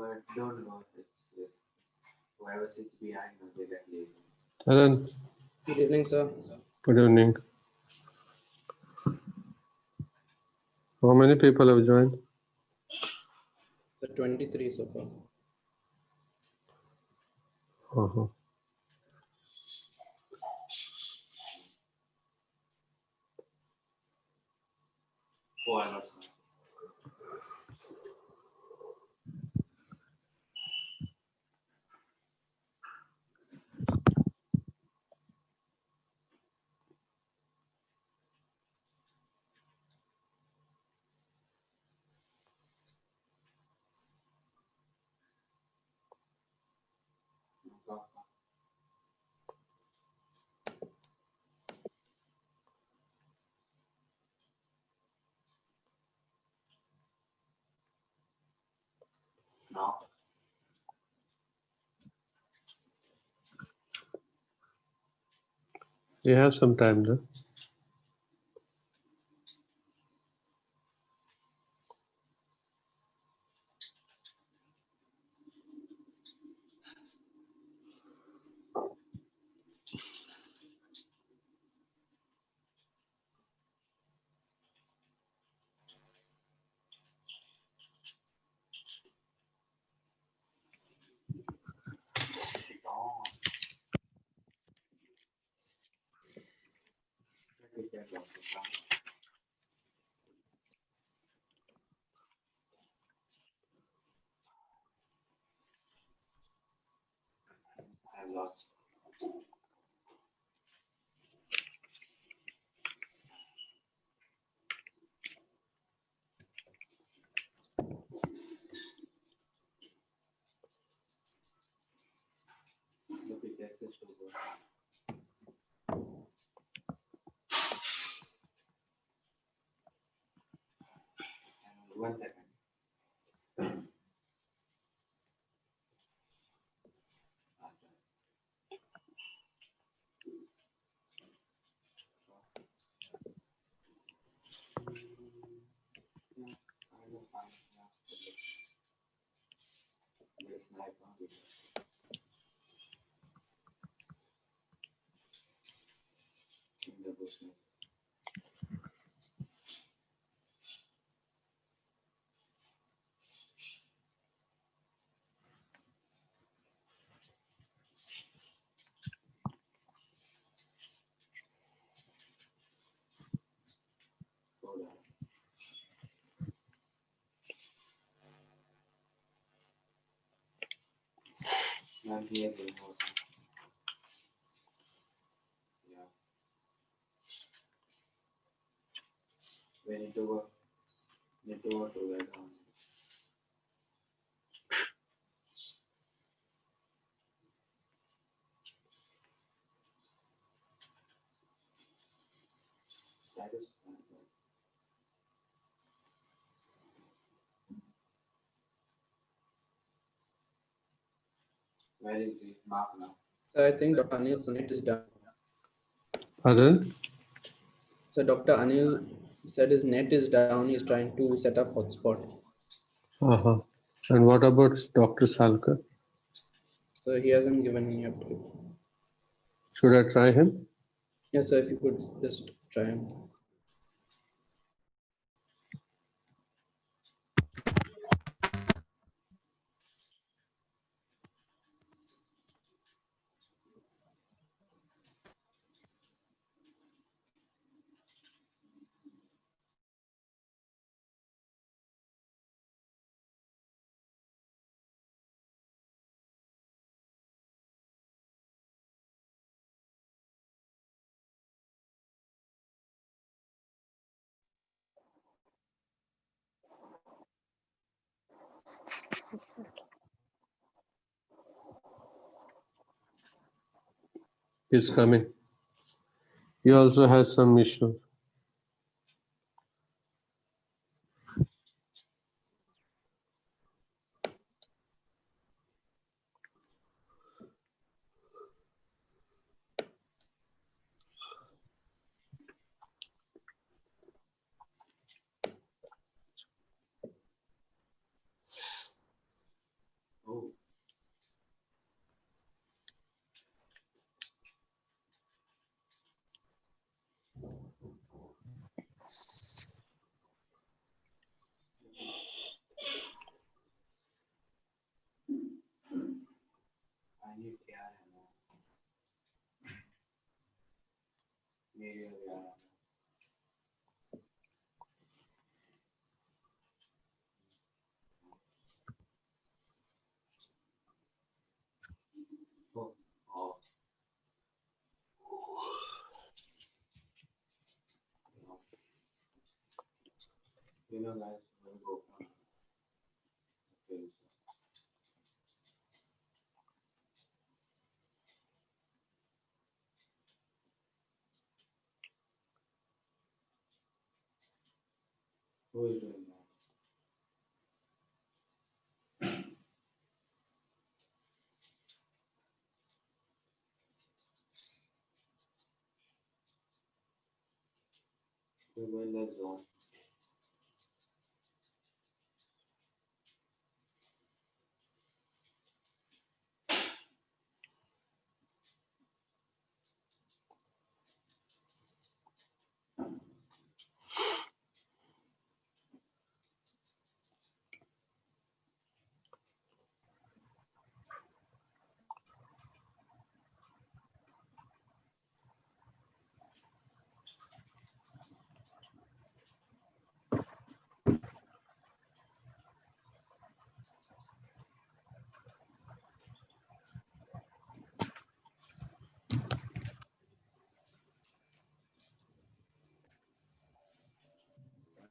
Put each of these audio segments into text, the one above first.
but don't go. It's whoever sits behind will get lazy. Alan, Good evening, sir. good evening. How many people have joined? The 23 so far. Uh-huh. Whoever. No. You have some time though. I've lost. Look at Texas over. And 1 second. In the bush. Hold on. Now here we go. Yeah. We need to go. Need to go to that. Status. Where is it? Mark now. So I think Dr. Anil's net is down. Pardon? So Dr. Anil said his net is down. He's trying to set up hotspot. Uh-huh. And what about Dr. Salkar? So he hasn't given any update. Should I try him? Yes, sir, if you could just try him. He's coming. He also has some issues. I need care. Maybe oh, oh, guys, we'll go from okay. Who is doing that? We're in that zone.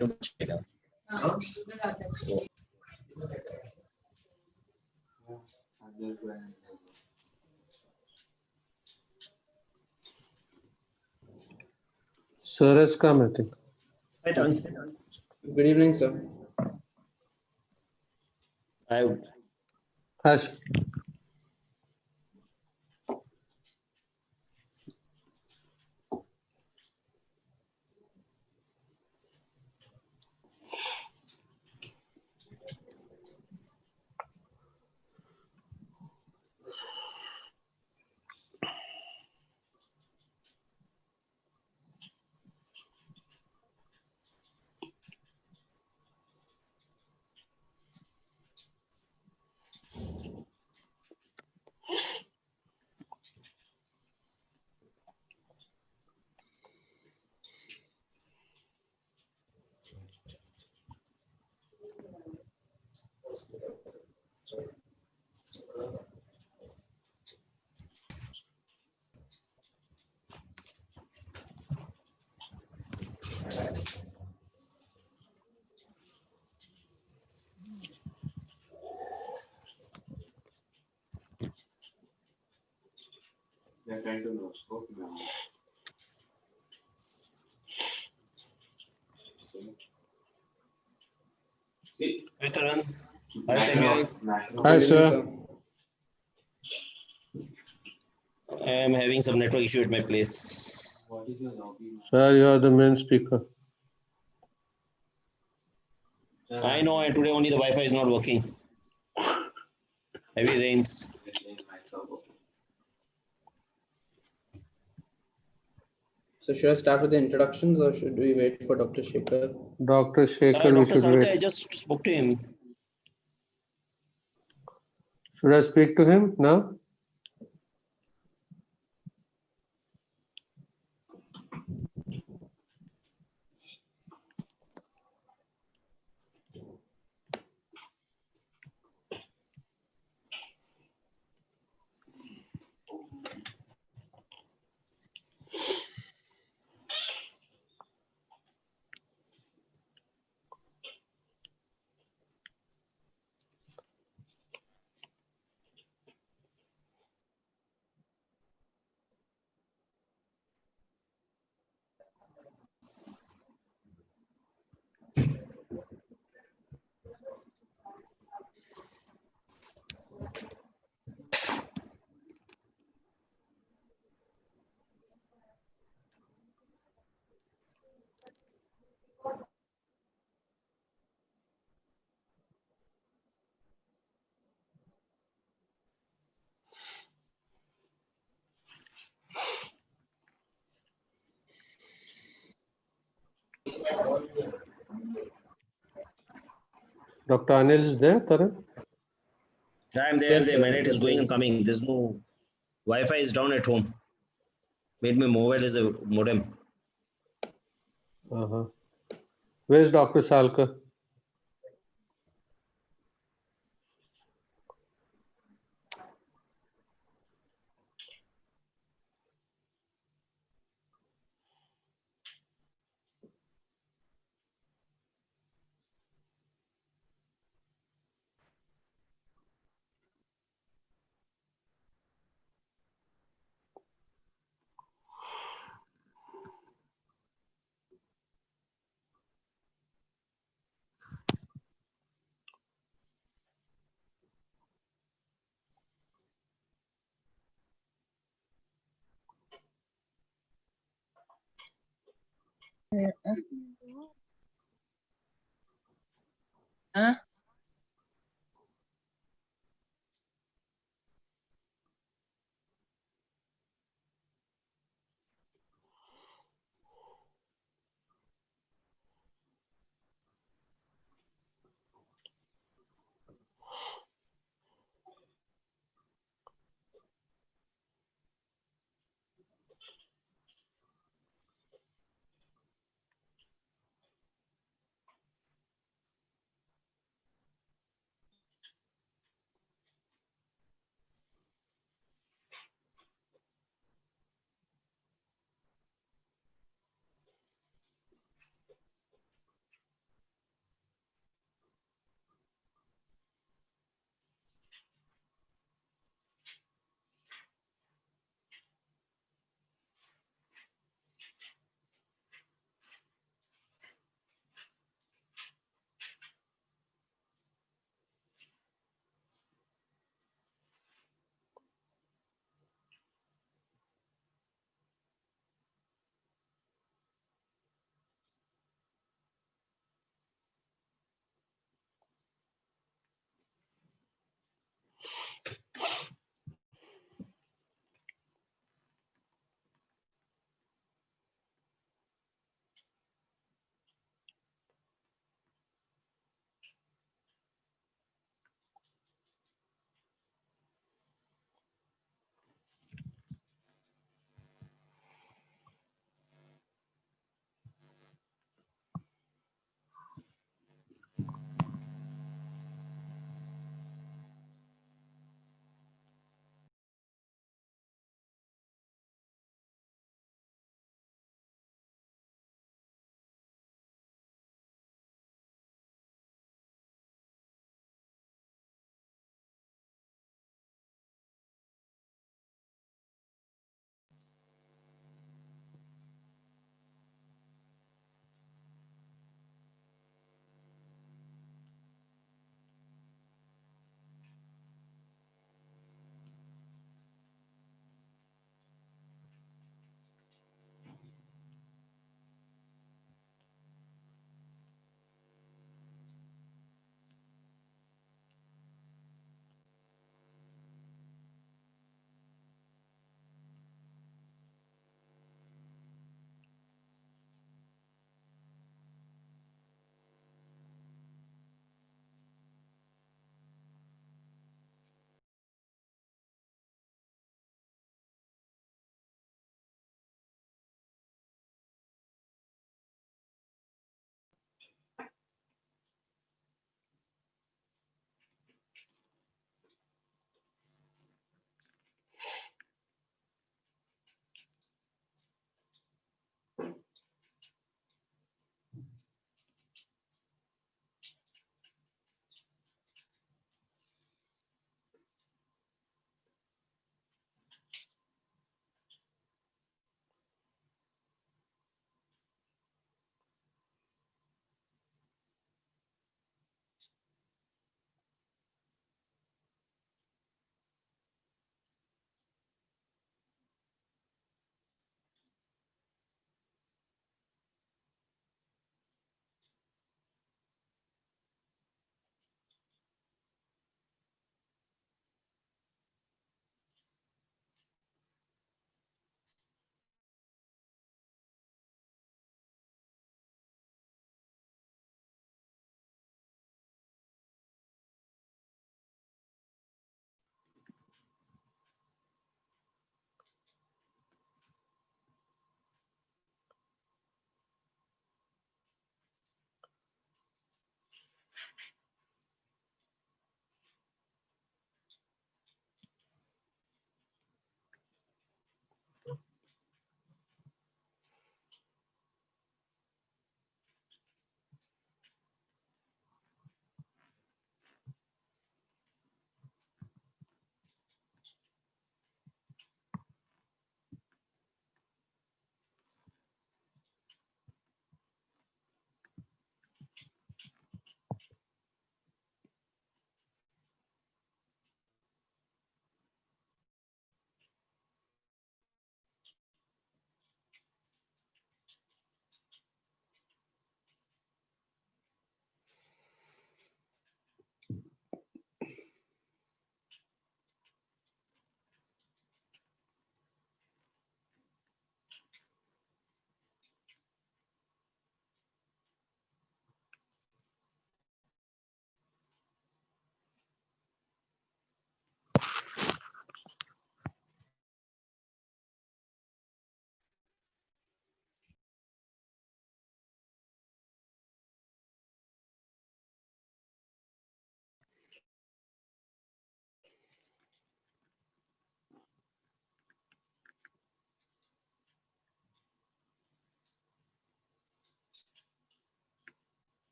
Yeah, I'm just going in that zone. Sir has come, I think. Good evening, sir. Hush. They're trying to know scope now. Vitaran, Hi, Hi, Samir. Hi, Good evening, sir. sir. I am having some network issue at my place. What is your lobby? Sir, you are the main speaker. I know, and today only the Wi-Fi is not working. Heavy rains. Myself, okay. So should I start with the introductions or should we wait for Dr. Shekhar? Dr. Shekhar, we Dr. should Salka, I wait. just spoke to him. Should I speak to him now? Dr. Anil is there, Taran? Yeah, I'm there. Yes, I'm there. sir. My net is going and coming. There's no Wi-Fi is down at home. Made my mobile as a modem. Uh-huh. Where's Dr. Salkar? Huh?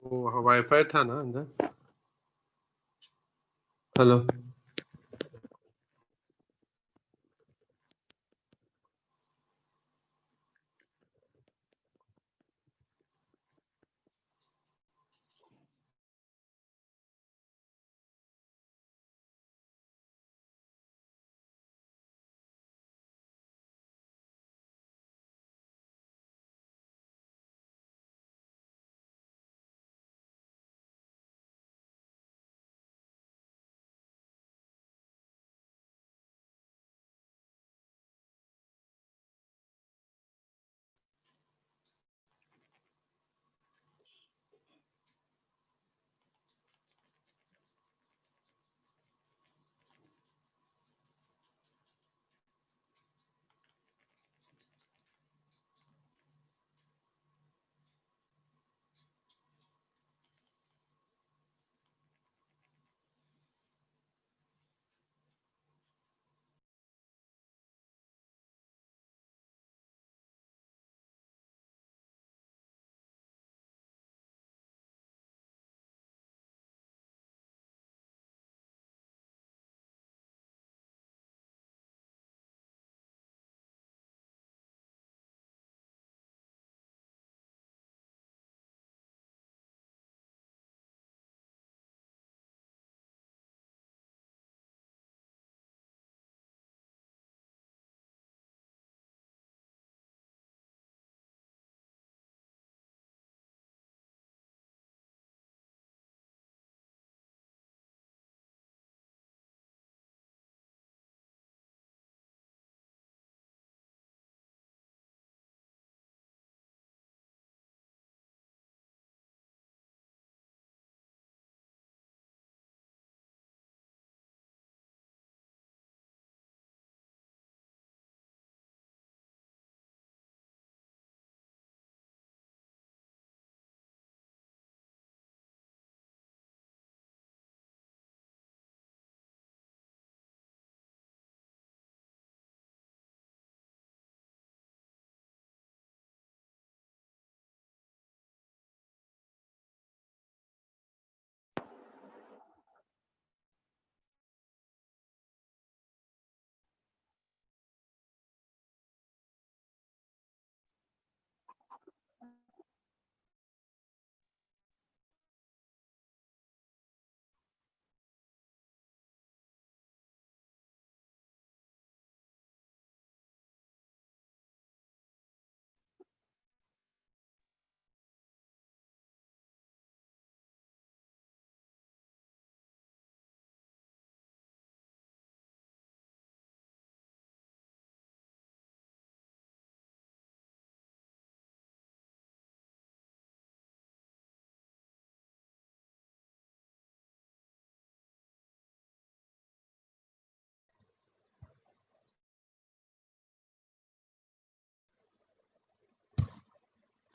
वो wifi था ना अंदर. Hello.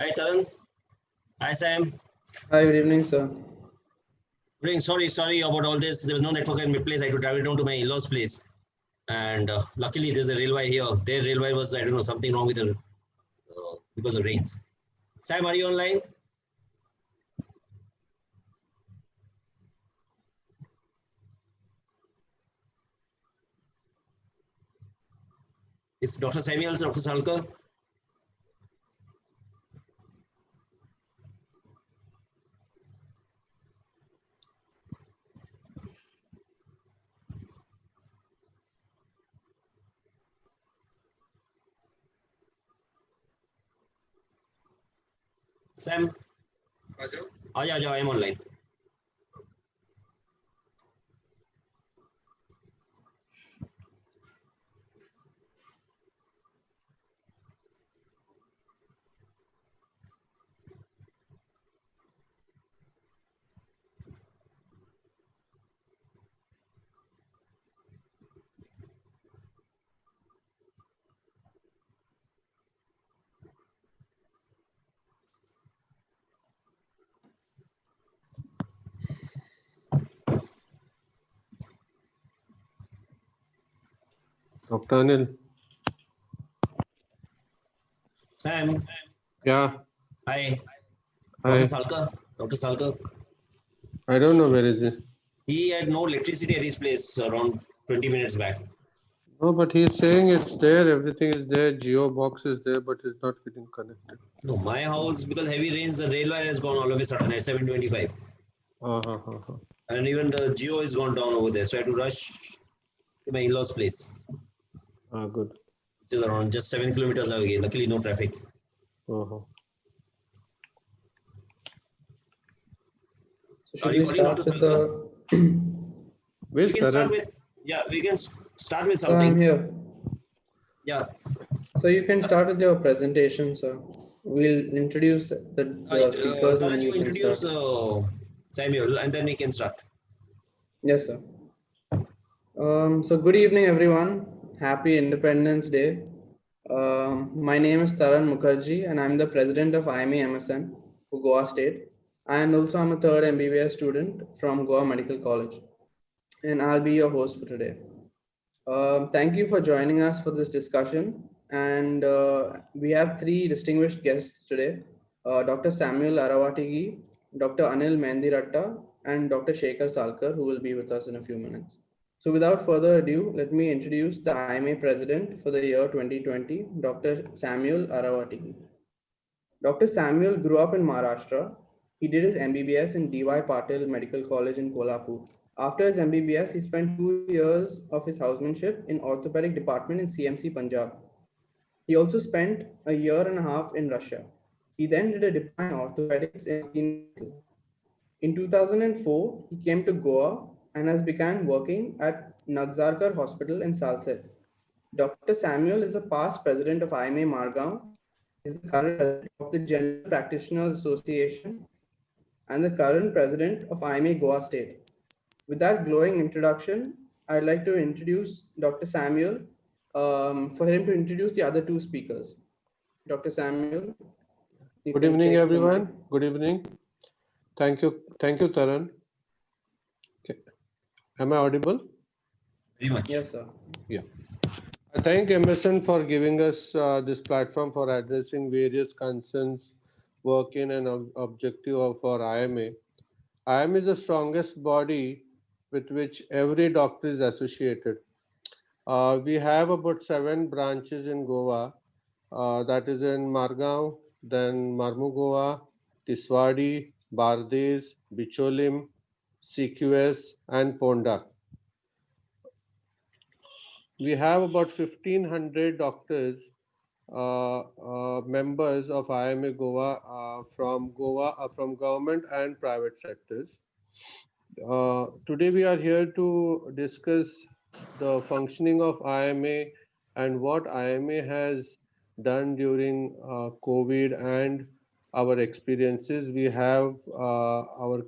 Hi, Taran. Hi, Sam. Hi, good evening, sir. Sorry about all this. There was no network in my place. I had to travel down to my in-laws' place. And luckily, there's a railway here. Their railway was, I don't know, something wrong with the because of rains. Sam, are you online? Is Dr. Samuel, Dr. Salka? Sam? I am online. Dr. Anil. Sam? Yeah. Hi. Hi. Dr. Salka? Dr. Salkar, I don't know where is he. he had no electricity at his place around 20 minutes back. No, but he's saying it's there, everything is there, Geo box is there, but it's not getting connected. No, my house, because heavy rains, the rail wire has gone all of a sudden at 7:25. And even the Geo is gone down over there. So I had to rush to my in-laws' place, Good. which is around just 7 kilometers away. Luckily, no traffic. Uh-huh. So Are should you we calling start Dr. with Salkar? the? Where's We can start Taran? with, yeah, we can start with So I'm something. here. Yeah. So you can start with your presentation, sir. We'll introduce the speakers and Taran, then you we can introduce start. Samuel, and then we can start. Yes, sir. So good evening, everyone. Happy Independence Day. My name is Taran Mukherjee, and I'm the president of IMA MSN for Goa State. And also, I'm a third MBBS student from Goa Medical College. And I'll be your host for today. Thank you for joining us for this discussion. And we have three distinguished guests today, Dr. Samuel Arawatigi, Dr. Anil Mendiratta, and Dr. Shekhar Salkar, who will be with us in a few minutes. So without further ado, let me introduce the IMA president for the year 2020, Dr. Samuel Arawatigi. Dr. Samuel grew up in Maharashtra. He did his MBBS in DY Patil Medical College in Kolhapur. After his MBBS, he spent 2 years of his housemanship in orthopedic department in CMC Punjab. He also spent a year and a half in Russia. He then did a diploma in orthopedics in Austin. In 2004, he came to Goa and has begun working at Nagsarkar Hospital in Salsett. Dr. Samuel is a past president of IMA Margao, is the current president of the General Practitioners Association, and the current president of IMA Goa State. With that glowing introduction, I'd like to introduce Dr. Samuel for him to introduce the other two speakers. Dr. Samuel, you Good can evening, take the mic. everyone. Good evening. Thank you, Taran. Okay. Am I audible? Very much. Yes, sir. Yeah. I thank MSN for giving us this platform for addressing various concerns, work in and objective of our IMA. IMA is the strongest body with which every doctor is associated. We have about 7 branches in Goa, that is in Margao, then Marmugoa, Tiswadi, Bardes, Bicholim, CQS, and Ponda. We have about 1,500 doctors, members of IMA Goa from government and private sectors. Today we are here to discuss the functioning of IMA and what IMA has done during COVID and our experiences. We have our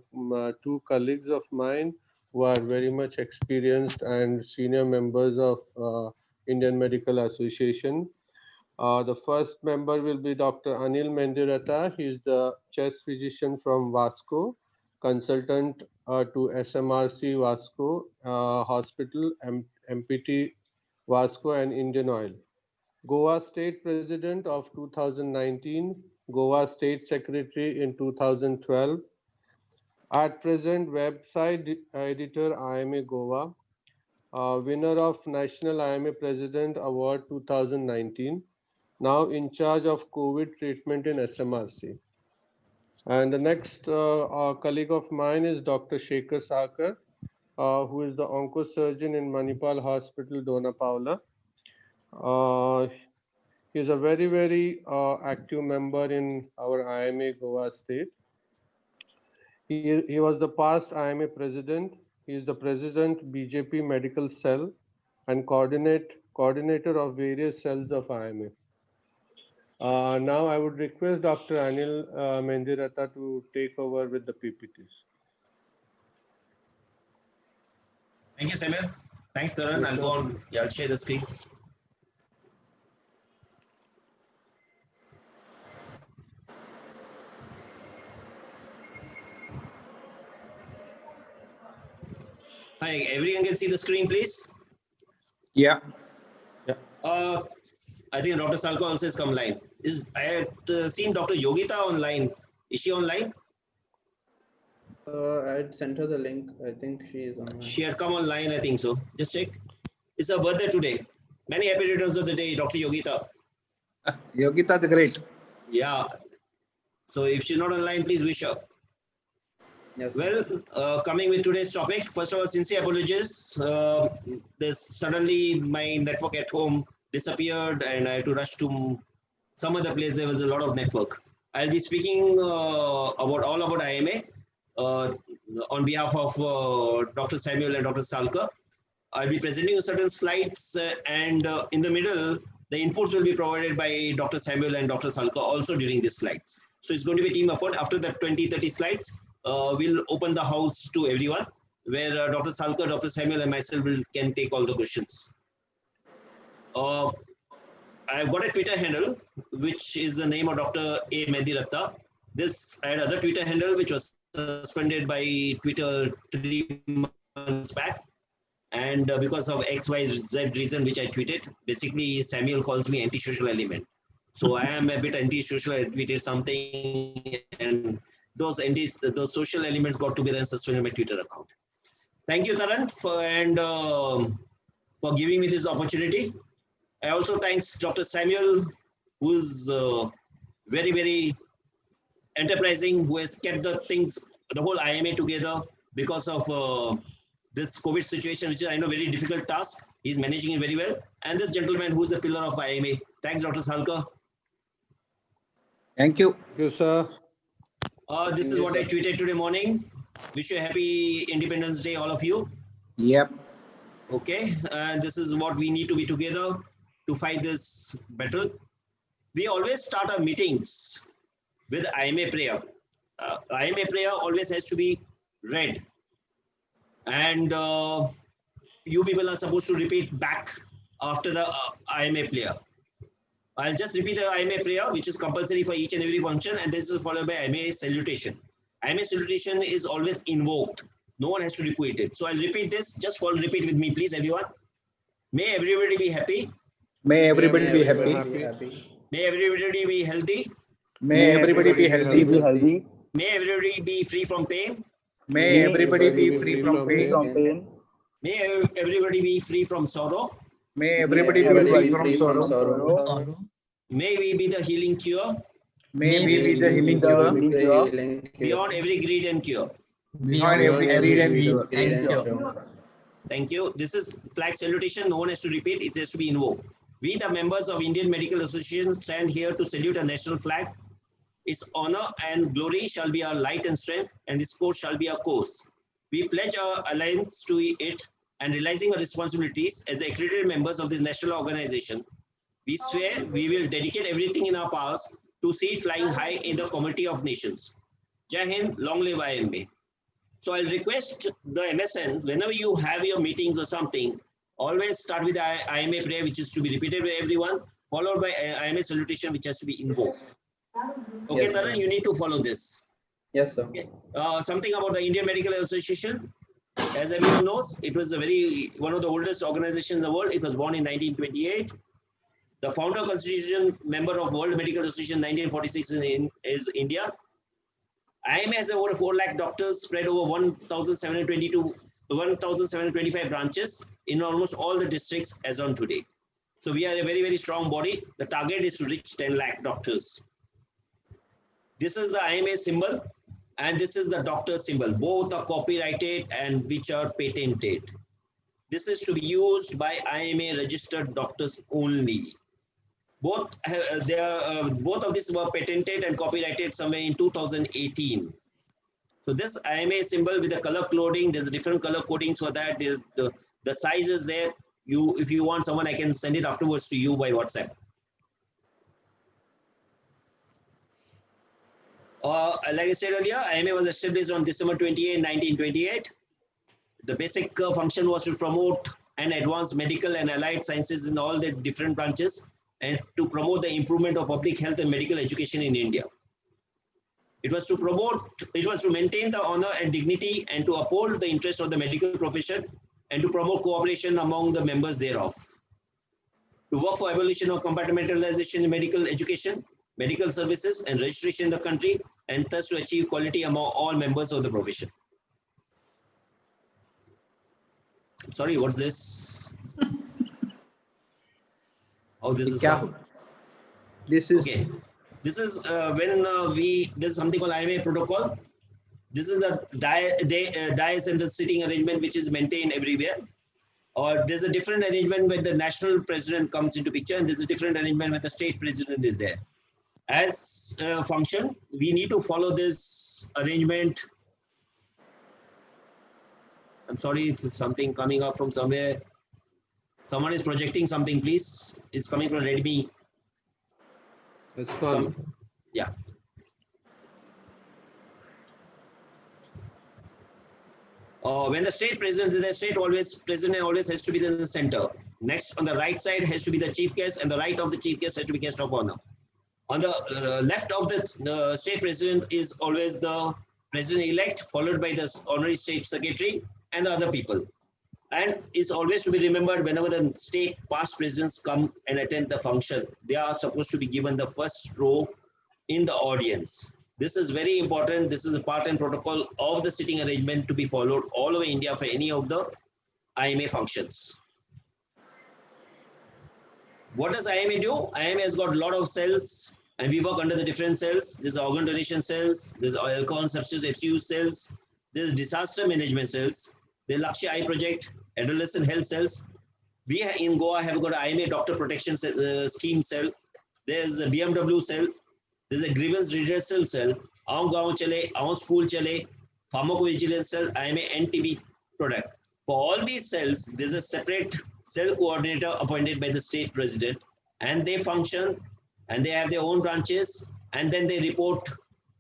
two colleagues of mine who are very much experienced and senior members of Indian Medical Association. The first member will be Dr. Anil Mendiratta. He is the chest physician from Vasco, consultant to SMRC Vasco Hospital, MPT Vasco, and Indian Oil. Goa State President of 2019, Goa State Secretary in 2012. At present, website editor IMA Goa, winner of National IMA President Award 2019. Now in charge of COVID treatment in SMRC. And the next colleague of mine is Dr. Shekhar Salkar, who is the oncosurgeon in Manipal Hospital, Dona Paula. He is a very, very active member in our IMA Goa State. He was the past IMA president. He is the president BJP Medical Cell and coordinator of various cells of IMA. Now I would request Dr. Anil Mendiratta to take over with the PPTs. Thank you, Samuel. Thanks, Taran. I'll go on. Yeah, I'll share the screen. Hi, everyone can see the screen, please? Yeah. Yeah. I think Dr. Salko also has come live. I had seen Dr. Yogita online. Is she online? I'd sent her the link. I think she is online. She had come online, I think so. Just check. It's her birthday today. Many happy returns of the day, Dr. Yogita. Yogita the Great. Yeah. So if she's not online, please wish her. Yes. Well, coming with today's topic, first of all, sincere apologies. There's suddenly my network at home disappeared and I had to rush to some other place. There was a lot of network. I'll be speaking all about IMA on behalf of Dr. Samuel and Dr. Salka. I'll be presenting certain slides and in the middle, the inputs will be provided by Dr. Samuel and Dr. Salka also during these slides. So it's going to be a team effort. After that 20-30 slides, we'll open the house to everyone, where Dr. Salka, Dr. Samuel, and myself can take all the questions. I've got a Twitter handle, which is the name of Dr. A. Mediratta. I had other Twitter handle, which was suspended by Twitter 3 months back. And because of XYZ reason, which I tweeted, basically Samuel calls me anti-social element. So I am a bit anti-social. I tweeted something, and those social elements got together and suspended my Twitter account. Thank you, Taran, for giving me this opportunity. I also thanks Dr. Samuel, who is very, very enterprising, who has kept the whole IMA together because of this COVID situation, which is, I know, very difficult task. He's managing it very well. And this gentleman who is a pillar of IMA. Thanks, Dr. Salka. Thank you. Thank you, sir. This is what I tweeted today morning. Wish you a happy Independence Day, all of you. Yep. Okay, and this is what we need to be together to fight this battle. We always start our meetings with IMA prayer. IMA prayer always has to be read. And you people are supposed to repeat back after the IMA prayer. I'll just repeat the IMA prayer, which is compulsory for each and every function, and this is followed by IMA salutation. IMA salutation is always invoked. No one has to repeat it. So I'll repeat this. Just repeat with me, please, everyone. May everybody be happy. May everybody be happy. May everybody be healthy. May everybody be healthy. May everybody be free from pain. May everybody be free from pain. May everybody be free from sorrow. May everybody be free from sorrow. May we be the healing cure. May we be the healing cure. Beyond every greed and cure. Beyond every greed and cure. Thank you. This is flag salutation. No one has to repeat. It has to be invoked. We, the members of Indian Medical Association, stand here to salute a national flag. Its honor and glory shall be our light and strength, and its course shall be our course. We pledge our allegiance to it, and realizing our responsibilities as the accredited members of this national organization, we swear we will dedicate everything in our powers to see it flying high in the community of nations. Jai Hind, long live IMA. So I'll request the MSN, whenever you have your meetings or something, always start with the IMA prayer, which is to be repeated by everyone, followed by IMA salutation, which has to be invoked. Okay, Yes, Taran, you need to follow this. Yes, sir. Okay. Something about the Indian Medical Association. As everyone knows, it was one of the oldest organizations in the world. It was born in 1928. The founder constitution member of World Medical Association 1946 is India. IMA has over 4 lakh doctors spread over 1,725 branches in almost all the districts as on today. So we are a very, very strong body. The target is to reach 10 lakh doctors. This is the IMA symbol, and this is the doctor symbol. Both are copyrighted and which are patented. This is to be used by IMA registered doctors only. Both of these were patented and copyrighted somewhere in 2018. So this IMA symbol with the color coding, there's different color codings for that. The size is there. If you want someone, I can send it afterwards to you by WhatsApp. Like I said earlier, IMA was established on December 28, 1928. The basic function was to promote and advance medical and allied sciences in all the different branches, and to promote the improvement of public health and medical education in India. It was to maintain the honor and dignity, and to uphold the interests of the medical profession, and to promote cooperation among the members thereof. To work for abolition of compartmentalization in medical education, medical services, and registration in the country, and thus to achieve quality among all members of the profession. Sorry, what's this? Oh, this is क्या? This okay. is This is when this is something called IMA protocol. This is the dais and the sitting arrangement which is maintained everywhere. Or there's a different arrangement when the national president comes into picture, and there's a different arrangement when the state president is there. As a function, we need to follow this arrangement. I'm sorry, it's something coming up from somewhere. Someone is projecting something, please. It's coming from Redmi. It's gone. Yeah. When the state president is there, president always has to be in the center. Next, on the right side has to be the chief guest, and the right of the chief guest has to be guest of honor. On the left of the state president is always the president-elect, followed by the honorary state secretary and the other people. And it's always to be remembered whenever the state past presidents come and attend the function, they are supposed to be given the first row in the audience. This is very important. This is a part and protocol of the sitting arrangement to be followed all over India for any of the IMA functions. What does IMA do? IMA has got a lot of cells, and we work under the different cells. There's organ donation cells, there's alcohol substance abuse cells, there's disaster management cells, there's Lakshya Eye Project, adolescent health cells. We in Goa have got IMA doctor protection scheme cell. There's a BMW cell. There's a grievance redressal cell. Our gaon chale, our school chale, pharmacovigilance cell, IMA NTB product. For all these cells, there's a separate cell coordinator appointed by the state president, and they function and they have their own branches, and then they report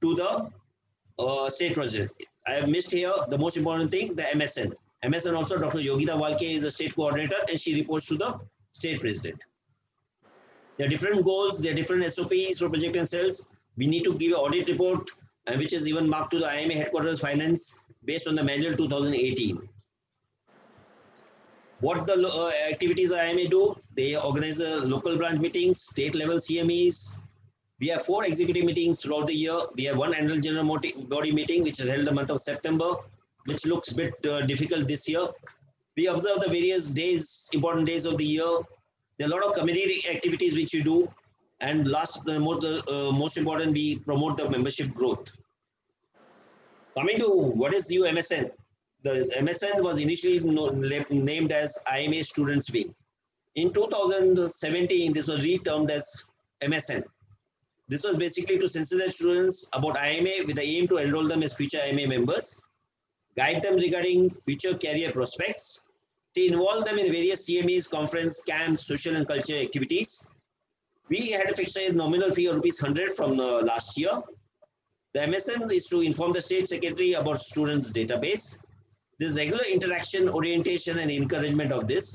to the state president. I have missed here the most important thing, the MSN. MSN also, Dr. Yogita Walke is a state coordinator, and she reports to the state president. There are different goals, there are different SOPs for project and cells. We need to give an audit report, which is even marked to the IMA headquarters finance based on the manual 2018. What the activities IMA do? They organize local branch meetings, state level CMEs. We have 4 executive meetings throughout the year. We have 1 annual general body meeting, which is held in the month of September, which looks a bit difficult this year. We observe the various days, important days of the year. There are a lot of community activities which we do. And last, most important, we promote the membership growth. Coming to what is UMSN? The MSN was initially named as IMA Students Wing. In 2017, this was retermed as MSN. This was basically to sensitize students about IMA with the aim to enroll them as future IMA members, guide them regarding future career prospects, to involve them in various CMEs, conference, camps, social and cultural activities. We had a fixed nominal fee of ₹100 from last year. The MSN is to inform the state secretary about students' database. There's regular interaction, orientation, and encouragement of this.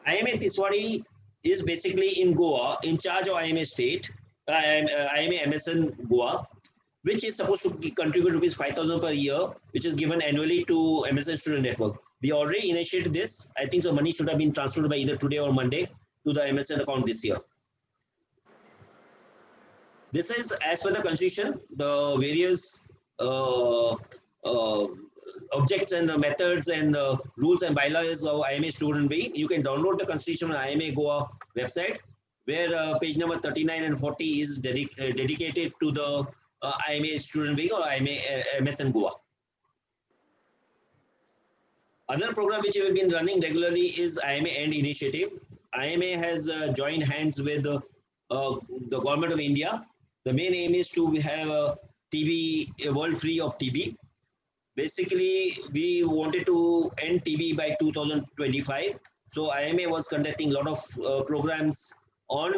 IMA Tiswadi is basically in Goa, in charge of IMA State, IMA MSN Goa, which is supposed to contribute ₹5,000 per year, which is given annually to MSN Student Network. We already initiated this. I think so money should have been transferred by either today or Monday to the MSN account this year. This is as per the constitution, the various objects and methods and rules and bylaws of IMA Student Wing. You can download the constitution on IMA Goa website, where page number 39 and 40 is dedicated to the IMA Student Wing or IMA MSN Goa. Other program which we have been running regularly is IMA End Initiative. IMA has joined hands with the government of India. The main aim is to have a world free of TB. Basically, we wanted to end TB by 2025. So IMA was conducting a lot of programs on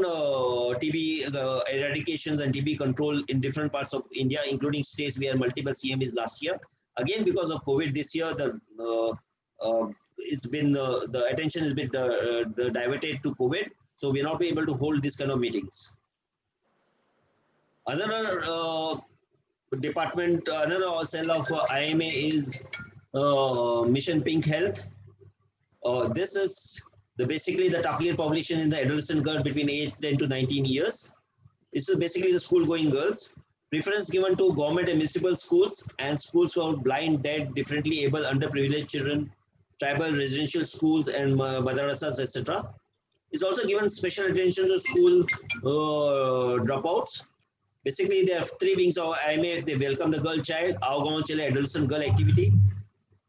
TB, the eradications and TB control in different parts of India, including states. We had multiple CMEs last year. Again, because of COVID this year, it's been the attention has been diverted to COVID. So we're not able to hold this kind of meetings. Another department, another cell of IMA is Mission Pink Health. This is basically the target population in the adolescent girl between age 10 to 19 years. This is basically the school-going girls. Preference given to government and municipal schools and schools for blind, deaf, differently able, underprivileged children tribal residential schools and madrasas, etc. It's also given special attention to school dropouts. Basically, there are three wings of IMA. They welcome the girl child, our gaon chale adolescent girl activity,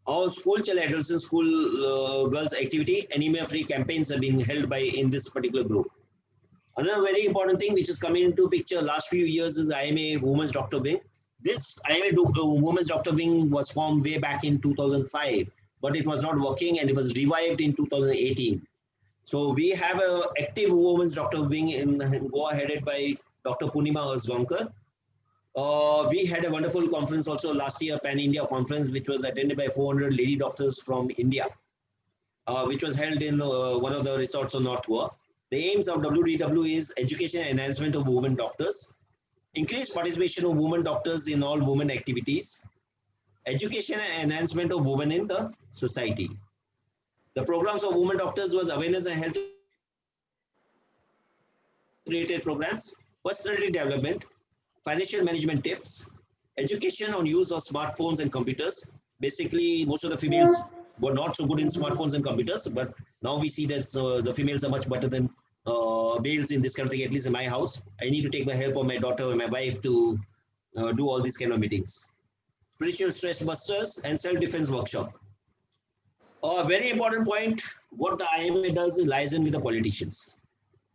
our school chale adolescent school girls activity, anemia-free campaigns are being held by in this particular group. Another very important thing which is coming into picture last few years is IMA Women's Doctor Wing. This IMA Women's Doctor Wing was formed way back in 2005, but it was not working and it was revived in 2018. So we have an active Women's Doctor Wing in Goa headed by Dr. Punima Aswankar. We had a wonderful conference also last year, Pan India conference, which was attended by 400 lady doctors from India, which was held in one of the resorts of North Goa. The aims of WDW is education and enhancement of women doctors, increased participation of women doctors in all women activities, education and enhancement of women in the society. The programs of women doctors was awareness and health related programs, personality development, financial management tips, education on use of smartphones and computers. Basically, most of the females were not so good in smartphones and computers, but now we see that the females are much better than males in this kind of thing, at least in my house. I need to take the help of my daughter and my wife to do all these kind of meetings. Spiritual stress busters and self-defense workshop. A very important point, what the IMA does is liaison with the politicians.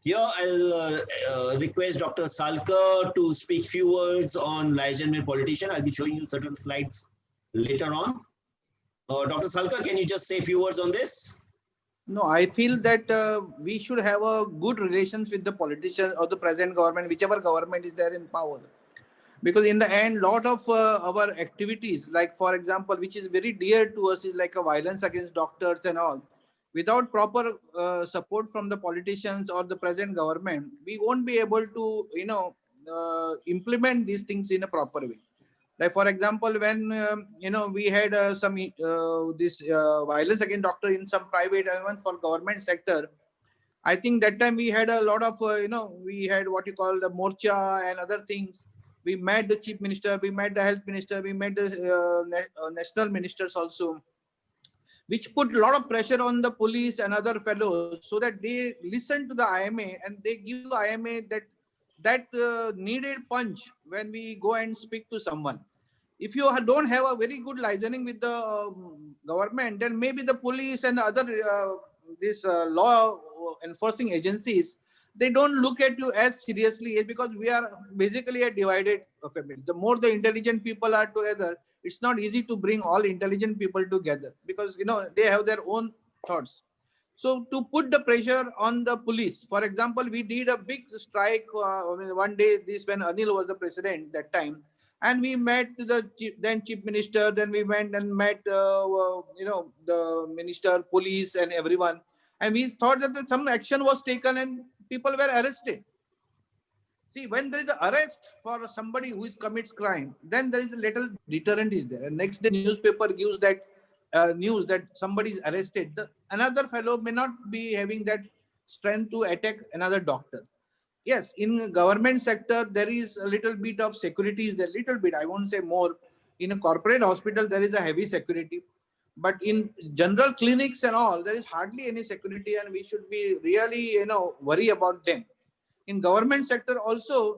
Here, I'll request Dr. Salkar to speak few words on liaison with politician. I'll be showing you certain slides later on. Dr. Salkar, can you just say a few words on this? No, I feel that we should have a good relations with the politicians or the present government, whichever government is there in power. Because in the end, lot of our activities, like for example, which is very dear to us, is like a violence against doctors and all. Without proper support from the politicians or the present government, we won't be able to, implement these things in a proper way. Like for example, when we had some this violence against doctor in some private, even for government sector, I think that time we had a lot of we had what you call the morcha and other things. We met the chief minister, we met the health minister, we met the national ministers also, which put a lot of pressure on the police and other fellows so that they listen to the IMA and they give IMA that needed punch when we go and speak to someone. If you don't have a very good listening with the government, then maybe the police and other this law enforcing agencies, they don't look at you as seriously, because we are basically a divided family. The more the intelligent people are together, it's not easy to bring all intelligent people together, because they have their own thoughts. So to put the pressure on the police, for example, we did a big strike one day, this when Anil was the president that time, and we met the then chief minister, then we went and met the minister, police and everyone, and we thought that some action was taken and people were arrested. See, when there is an arrest for somebody who is commits crime, then there is a little deterrent is there. And next day newspaper gives that news that somebody is arrested. Another fellow may not be having that strength to attack another doctor. Yes, in government sector, there is a little bit of security is there, little bit, I won't say more. In a corporate hospital, there is a heavy security. But in general clinics and all, there is hardly any security, and we should be really, worry about them. In government sector also,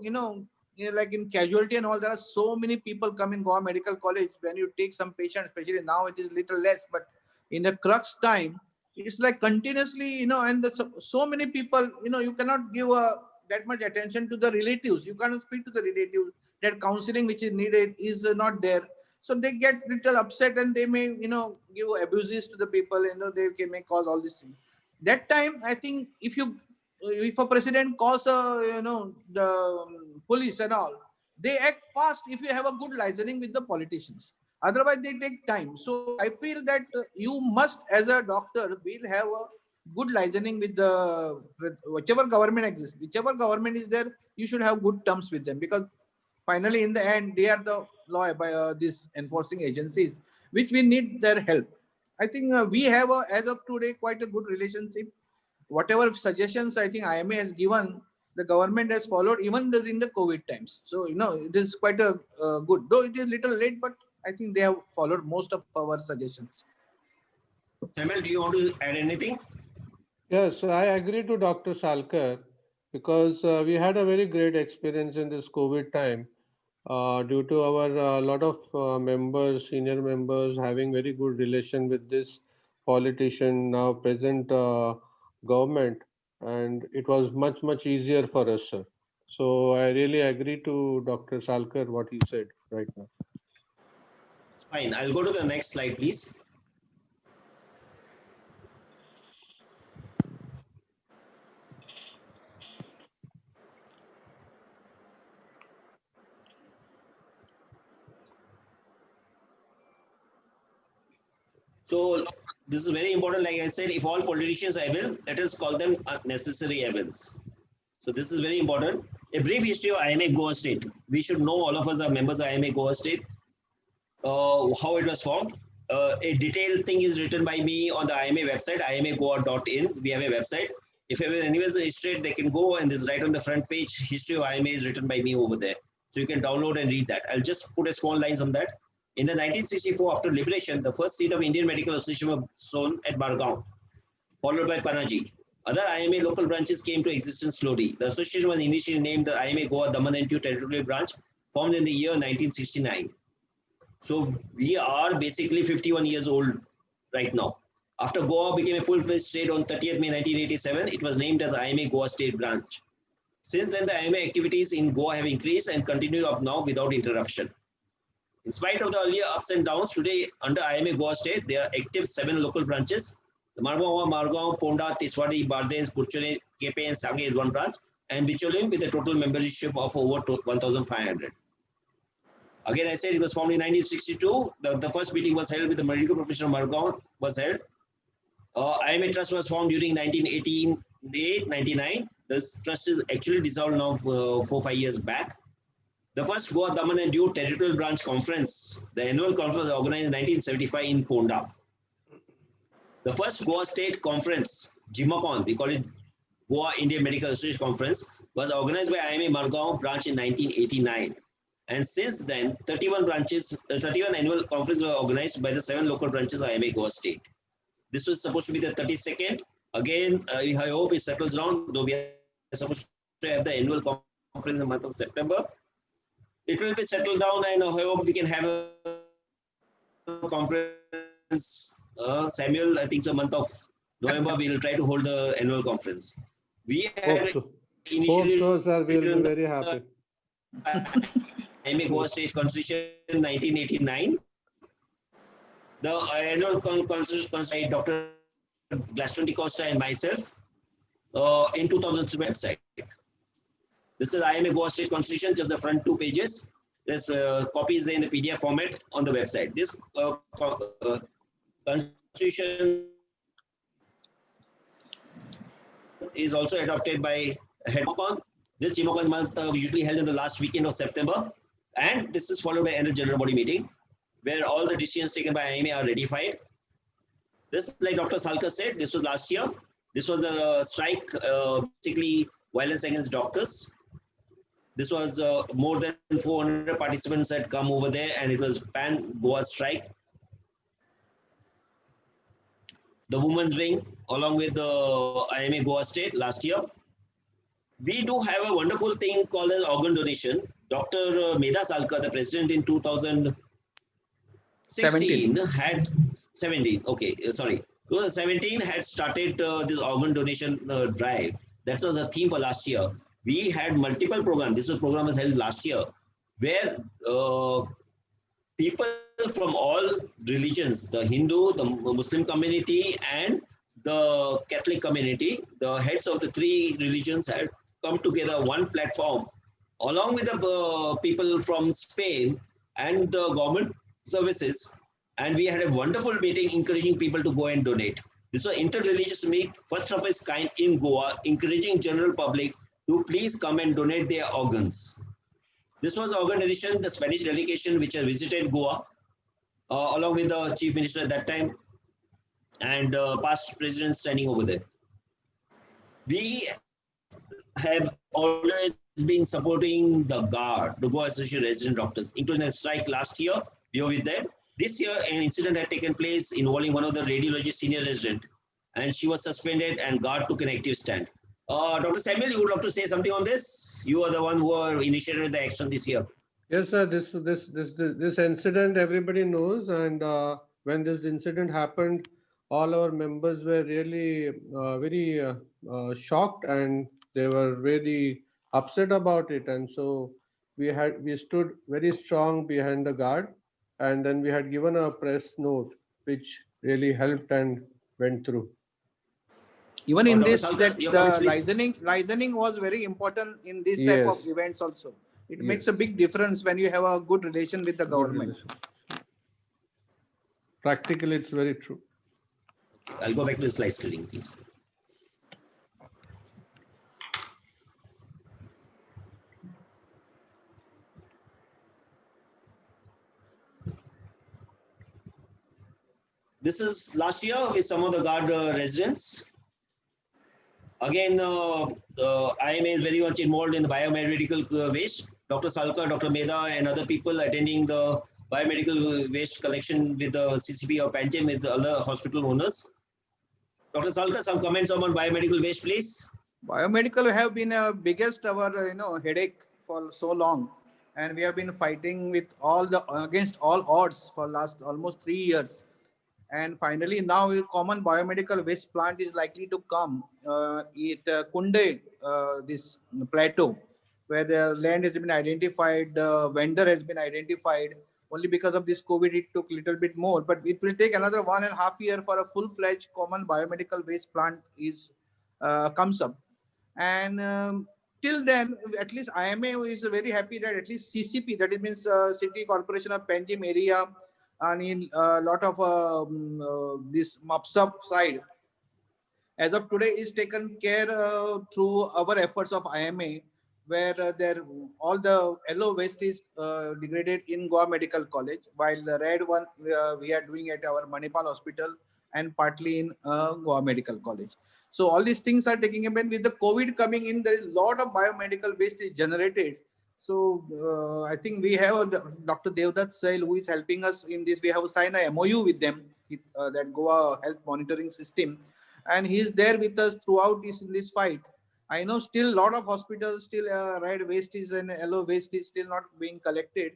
like in casualty and all, there are so many people come in Goa Medical College. When you take some patient, especially now it is little less, but in the crux time, it's like continuously, and so many people, you cannot give that much attention to the relatives. You cannot speak to the relatives. That counseling which is needed is not there. So they get little upset and they may, give abuses to the people, they may cause all these things. That time, I think if a president calls, the police and all, they act fast if you have a good listening with the politicians. Otherwise, they take time. So I feel that you must, as a doctor, will have a good listening with the whichever government exists. Whichever government is there, you should have good terms with them, because finally, in the end, they are the law by these enforcing agencies, which we need their help. I think we have, as of today, quite a good relationship. Whatever suggestions I think IMA has given, the government has followed even during the COVID times. So, it is quite a good, though it is little late, but I think they have followed most of our suggestions. Samuel, do you want to add anything? Yes, I agree to Dr. Salkar because we had a very great experience in this COVID time due to our lot of members, senior members having very good relation with this politician now present government, and it was much easier for us, sir. So I really agree to Dr. Salkar what he said right now. Fine. I'll go to the next slide, please. So this is very important. Like I said, if all politicians are evil, let us call them necessary evils. So this is very important. A brief history of IMA Goa State. We should know, all of us are members of IMA Goa State, how it was formed. A detailed thing is written by me on the IMA website, imagoa.in. We have a website. If anyone is interested, they can go, and this right on the front page, history of IMA is written by me over there. So you can download and read that. I'll just put a small lines on that. In the 1964, after liberation, the first seat of Indian Medical Association was shown at Bargaon, followed by Panaji. Other IMA local branches came to existence slowly. The association was initially named the IMA Goa Daman and Diu Territorial Branch, formed in the year 1969. So we are basically 51 years old right now. After Goa became a full-fledged state on 30th May 1987, it was named as IMA Goa State Branch. Since then, the IMA activities in Goa have increased and continue up now without interruption. In spite of the earlier ups and downs, today under IMA Goa State, there are active 7 local branches. The Margaon, Ponda, Tiswadi, Bardens, Kurchane, Kepe and Sange is one branch, and Bicholim with a total membership of over 1,500. Again, I said it was formed in 1962. The first meeting was held with the medical professional Margaon was held. IMA Trust was formed during 1988-99. This trust is actually dissolved now 4-5 years back. The first Goa Daman and Diu Territorial Branch Conference, the annual conference was organized in 1975 in Ponda. The first Goa State Conference, Jimacon, we call it Goa Indian Medical Association Conference, was organized by IMA Margaon branch in 1989. And since then, 31 annual conferences were organized by the 7 local branches of IMA Goa State. This was supposed to be the 32nd. Again, I hope it settles down, though we are supposed to have the annual conference in the month of September. It will be settled down, and I hope we can have a conference. Samuel, I think the month of November, we will try to hold the annual conference. We had initially Hope so, sir. We will be very happy. IMA Goa State Constitution 1989. The annual constitution by Dr. Glaston DeCosta and myself in 2003 website. This is IMA Goa State Constitution, just the front 2 pages. There's copies in the PDF format on the website. This constitution is also adopted by Headcon. This Jimacon month usually held in the last weekend of September. And this is followed by annual general body meeting, where all the decisions taken by IMA are ratified. This, like Dr. Salkar said, this was last year. This was a strike, basically violence against doctors. This was more than 400 participants had come over there, and it was Pan Goa strike. The women's wing, along with the IMA Goa State last year. We do have a wonderful thing called as organ donation. Dr. Medha Salkar, the president in 2016 had 17. Okay, sorry. 2017 had started this organ donation drive. That was a theme for last year. We had multiple programs. This program was held last year, where people from all religions, the Hindu, the Muslim community, and the Catholic community, the heads of the 3 religions had come together one platform, along with the people from Spain and the government services. And we had a wonderful meeting encouraging people to go and donate. This was inter-religious meet, first of its kind in Goa, encouraging general public to please come and donate their organs. This was organ donation, the Spanish delegation which had visited Goa, along with the chief minister at that time, and past presidents standing over there. We have always been supporting the GARD, the Goa Association of Resident Doctors, including a strike last year. We were with them. This year, an incident had taken place involving one of the radiology senior resident, and she was suspended and guard took an active stand. Dr. Samuel, you would love to say something on this? You are the one who are initiated the action this year. Yes, sir. This incident everybody knows, and when this incident happened, all our members were really very shocked, and they were very upset about it. And so we stood very strong behind the guard, and then we had given a press note, which really helped and went through. Even in Dr. this, Salkar, that your the comments, please. listening was very important in this type of Yes, events also. It makes yes, a big difference when you have a good relation with the good government. relation. Practically, it's very true. I'll go back to the slide screen, please. This is last year with some of the guard residents. Again, the IMA is very much involved in the biomedical waste. Dr. Salkar, Dr. Meda, and other people attending the biomedical waste collection with the CCP of Panjim with the other hospital owners. Dr. Salkar, some comments on biomedical waste, please. Biomedical have been a biggest our headache for so long, and we have been fighting with against all odds for last almost 3 years. And finally, now a common biomedical waste plant is likely to come at Kunde, this plateau, where the land has been identified, the vendor has been identified. Only because of this COVID, it took a little bit more, but it will take another 1.5 years for a full-fledged common biomedical waste plant is comes up. And till then, at least IMA is very happy that at least CCP, that it means City Corporation of Panjim area, and in a lot of this MUPSUP side, as of today, is taken care through our efforts of IMA, where all the yellow waste is degraded in Goa Medical College, while the red one we are doing at our Manipal Hospital and partly in Goa Medical College. So all these things are taking a with the COVID coming in, there is a lot of biomedical waste is generated. So I think we have Dr. Devdutt Sail who is helping us in this. We have signed a MOU with them, that Goa Health Monitoring System, and he is there with us throughout this fight. I know still a lot of hospitals still red waste is and yellow waste is still not being collected.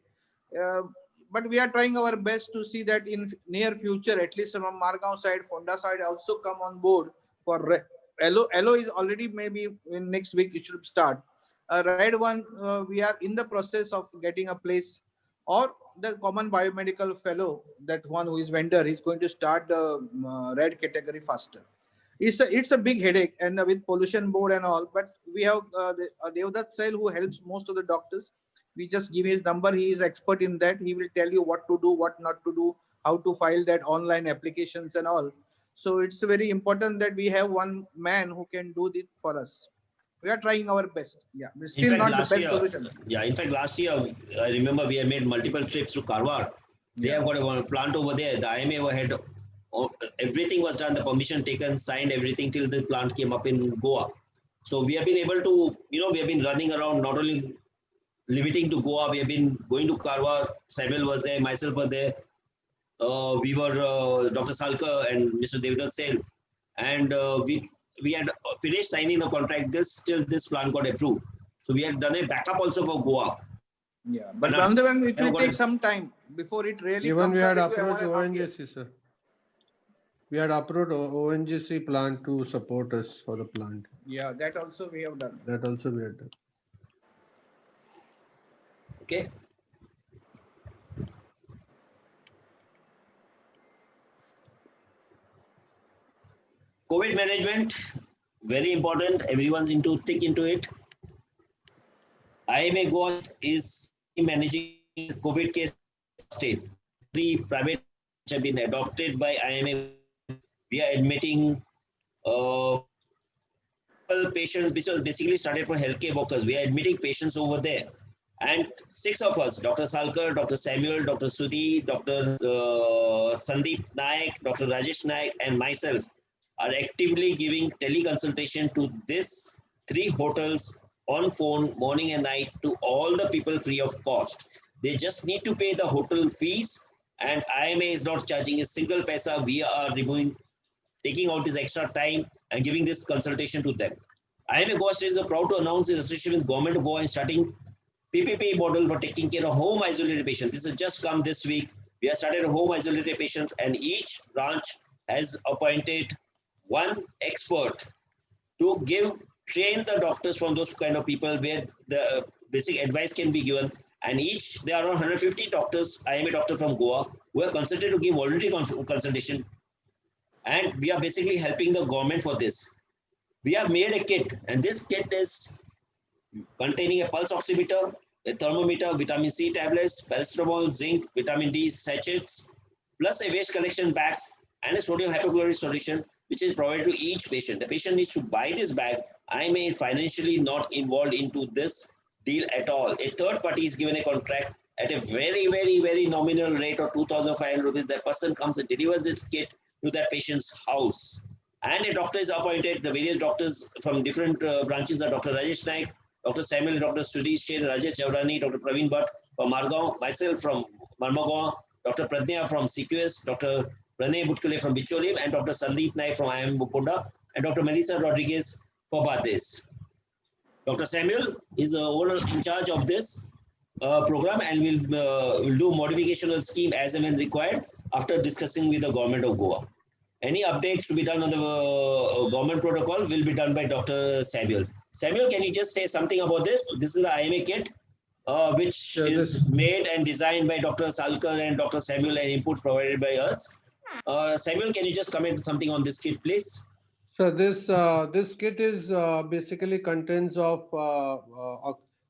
But we are trying our best to see that in near future, at least from Margao side, Fonda side also come on board for yellow is already maybe in next week it should start. Red one, we are in the process of getting a place, or the common biomedical fellow, that one who is vendor is going to start the red category faster. It's a big headache, and with pollution board and all, but we have Devdutt Sail who helps most of the doctors. We just give his number. He is expert in that. He will tell you what to do, what not to do, how to file that online applications and all. So it's very important that we have one man who can do it for us. We are trying our best. Yeah, we're still In fact, not the best solution. in fact, last year, I remember we had made multiple trips to Karwar. They have got a plant over there. The IMA had everything was done, the permission taken, signed, everything till the plant came up in Goa. So we have been able to, we have been running around, not only limiting to Goa, we have been going to Karwar. Samuel was there, myself were there. We were Dr. Salkar and Mr. Devdutt Sail, and we had finished signing the contract. Till this plan got approved. So we had done a backup also for Goa. Yeah, but Ramdev, it will take some time before it really even comes. We had approached ONGC, sir. We had approached ONGC plant to support us for the plant. Yeah, that also we have done. That also we had done. Okay. COVID management, very important. Everyone's thick into it. IMA Goa is managing COVID case state. The private have been adopted by IMA. We are admitting patients, which was basically started for healthcare workers. We are admitting patients over there. And 6 of us, Dr. Salkar, Dr. Samuel, Dr. Sudhi, Dr. Sandeep Naik, Dr. Rajesh Naik, and myself, are actively giving teleconsultation to these 3 hotels on phone morning and night to all the people free of cost. They just need to pay the hotel fees and IMA is not charging a single paisa. We are taking out this extra time and giving this consultation to them. IMA Goa State is proud to announce its association with Government of Goa and starting PPP model for taking care of home isolated patients. This has just come this week. We have started home isolated patients, and each branch has appointed one expert to train the doctors from those kind of people where the basic advice can be given. And each there are around 150 doctors, IMA doctor from Goa, who are consulted to give voluntary consultation, and we are basically helping the government for this. We have made a kit, and this kit is containing a pulse oximeter, a thermometer, vitamin C tablets, paracetamol, zinc, vitamin D sachets, plus a waste collection bags and a sodium hypochlorite solution, which is provided to each patient. The patient needs to buy this bag. I may financially not involved into this deal at all. A third party is given a contract at a very, very, very nominal rate of 2,500 rupees. That person comes and delivers its kit to that patient's house. And a doctor is appointed. The various doctors from different branches are Dr. Rajesh Naik, Dr. Samuel, Dr. Sudhi Shen, Rajesh Javdani, Dr. Praveen Bhatt from Margaon, myself from Marmagaon, Dr. Pradnya from CQS, Dr. Pranay Butkale from Bicholim, and Dr. Sandeep Naik from IIM Bukunda, and Dr. Melissa Rodriguez for Bades. Dr. Samuel is overall in charge of this program and will do modification of the scheme as and when required after discussing with the government of Goa. Any updates to be done on the government protocol will be done by Dr. Samuel. Samuel, can you just say something about this? This is the IMA kit, which is made and designed by Dr. Salkar and Dr. Samuel, and inputs provided by us. Samuel, can you just comment something on this kit, please? So this kit is basically contains of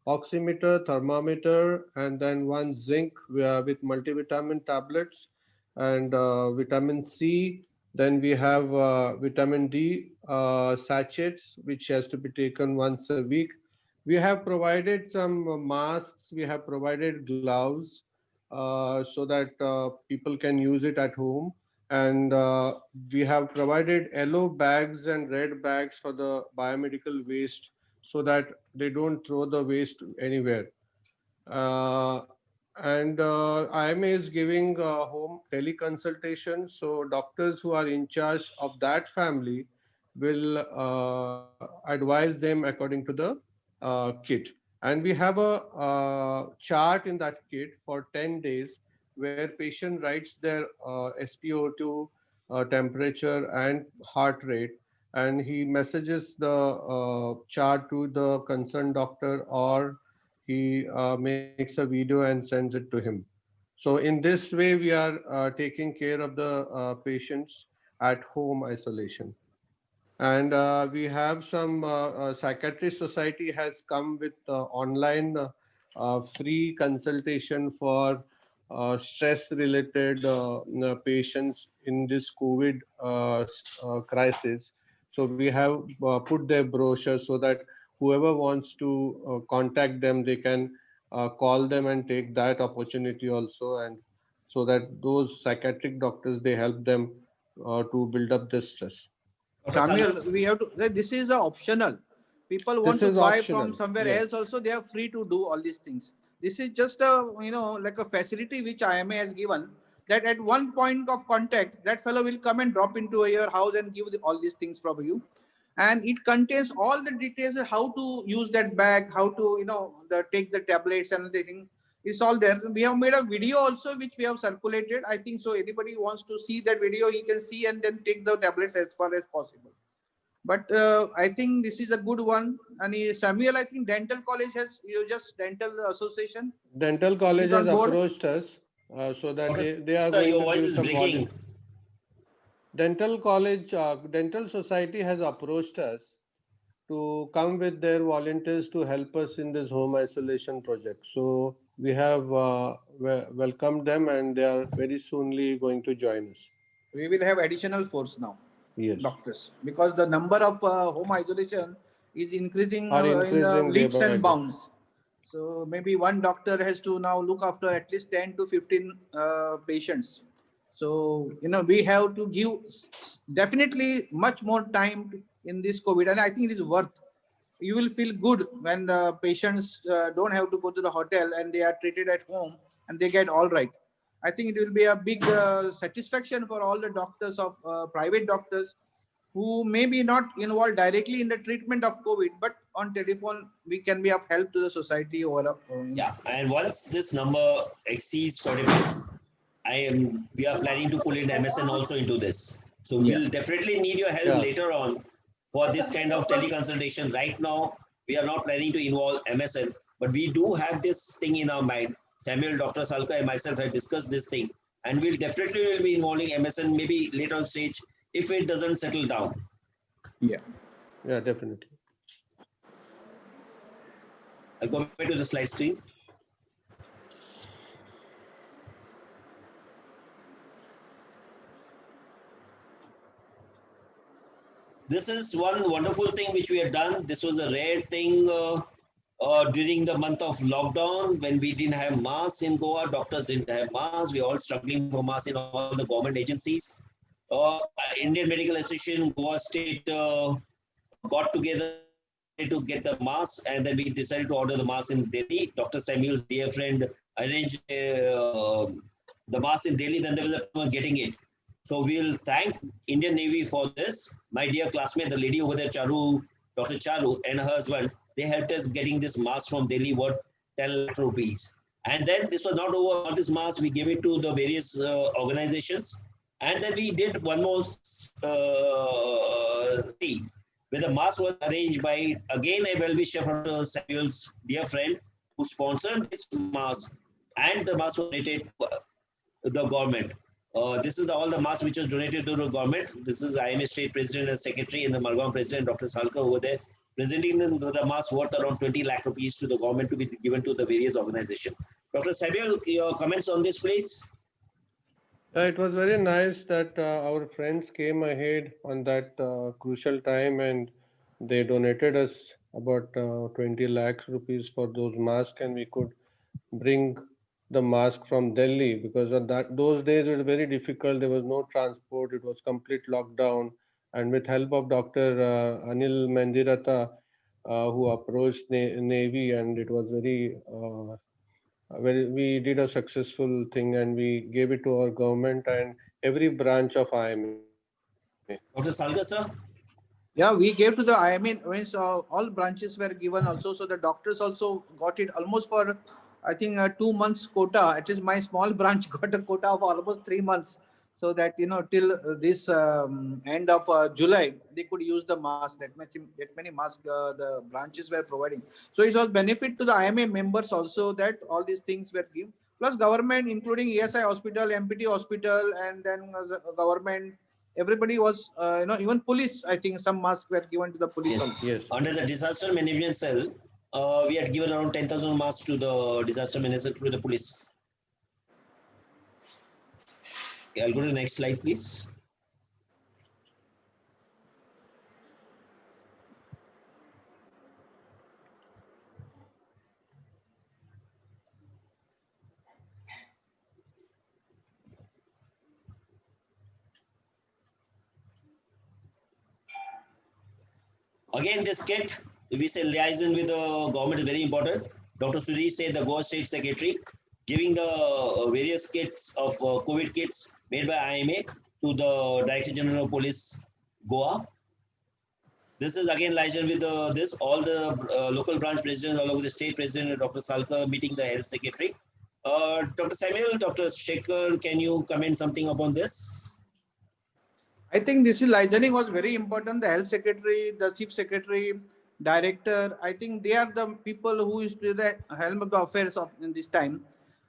oximeter, thermometer, and then one zinc with multivitamin tablets and vitamin C. Then we have vitamin D sachets, which has to be taken once a week. We have provided some masks. We have provided gloves so that people can use it at home, and we have provided yellow bags and red bags for the biomedical waste so that they don't throw the waste anywhere. uh, and IMA is giving home teleconsultation, so doctors who are in charge of that family will advise them according to the kit. And we have a chart in that kit for 10 days where patient writes their SpO2 temperature and heart rate, and he messages the chart to the concerned doctor, or he makes a video and sends it to him. So in this way, we are taking care of the patients at home isolation. And we have some psychiatrist society has come with online free consultation for stress related patients in this COVID crisis. So we have put their brochure so that whoever wants to contact them, they can call them and take that opportunity also, and so that those psychiatric doctors, they help them to build up the stress. Dr. Samuel, Salkar, we have to. This is optional. People want This to is buy from optional. somewhere else. Yes. Also, they are free to do all these things. This is just a like a facility which IMA has given. That at one point of contact, that fellow will come and drop into your house and give all these things from you, and it contains all the details of how to use that bag, how to take the tablets and everything. It's all there. We have made a video also which we have circulated. I think so. Anybody who wants to see that video, he can see and then take the tablets as far as possible. But I think this is a good one. And Samuel, I think dental college has you just dental association. Dental Is college it has on board? approached us so that Dr. they are Sir, going your to voice give is some breaking. dental college, dental society has approached us to come with their volunteers to help us in this home isolation project. So we have welcomed them, and they are very soonly going to join us. We will have additional force now, Yes, doctors, because the number of home isolation is increasing are in increasing day leaps by and day. bounds. So maybe one doctor has to now look after at least 10 to 15 patients. So we have to give definitely much more time in this COVID, and I think it is worth. You will feel good when the patients don't have to go to the hotel and they are treated at home and they get all right. I think it will be a big satisfaction for all the doctors of private doctors who may be not involved directly in the treatment of COVID, but on telephone we can be of help to the society or Yeah, and once this number exceeds 40, we are planning to pull in MSN also into this. So yeah. we'll definitely need your help Yeah. later on for this kind of teleconsultation. Right now, we are not planning to involve MSN, but we do have this thing in our mind. Samuel, Dr. Salka, and myself have discussed this thing, and we'll definitely will be involving MSN maybe later on stage if it doesn't settle down. Yeah. Yeah, definitely. I'll go back to the slide screen. This is one wonderful thing which we have done. This was a rare thing during the month of lockdown when we didn't have masks in Goa. Doctors didn't have masks. We were all struggling for masks in all the government agencies. Indian Medical Association, Goa State got together to get the masks, and then we decided to order the masks in Delhi. Dr. Samuel's dear friend arranged the masks in Delhi. Then there was a problem getting it. So we'll thank Indian Navy for this. My dear classmate, the lady over there, Charu, Dr. Charu, and her husband, they helped us getting this mask from Delhi worth 10 lakh rupees. And then this was not over. All this mask, we gave it to the various organizations. And then we did one more where the mask was arranged by, again, a well-wisher from Samuel's dear friend who sponsored this mask. And the mask was donated to the government. This is all the masks which was donated to the government. This is IMA State President and Secretary and the Margam President, Dr. Salka, over there, presenting the mask worth around 20 lakh rupees to the government to be given to the various organizations. Dr. Samuel, your comments on this, please? It was very nice that our friends came ahead on that crucial time and they donated us about 20 lakhs rupees for those masks, and we could bring the mask from Delhi because of that those days it was very difficult. There was no transport. It was complete lockdown, and with help of Dr. Anil Mandirata, who approached Navy, and it was very we did a successful thing, and we gave it to our government and every branch of IMA. Dr. Salka, sir? Yeah, we gave to the IMA means all branches were given also. So the doctors also got it almost for, I think, 2 months quota. At least my small branch got a quota of almost 3 months. So that, till this end of July, they could use the mask. That many masks the branches were providing. So it was benefit to the IMA members also that all these things were given. Plus government, including ESI hospital, MPT hospital, and then government, everybody was, even police, I think some masks were given to the police also. Yes. Under the disaster management cell, we had given around 10,000 masks to the disaster management through the police. Okay, I'll go to the next slide, please. Again, this kit, we say liaison with the government is very important. Dr. Sudhi said the Goa State Secretary giving the various kits of COVID kits made by IMA to the Director General of Police, Goa. This is again liaison with this, all the local branch presidents, all over the state president, Dr. Salka meeting the health secretary. Dr. Samuel, Dr. Shekhar, can you comment something upon this? I think this liaising was very important. The health secretary, the chief secretary, director, I think they are the people who used to be the helm of the affairs of in this time.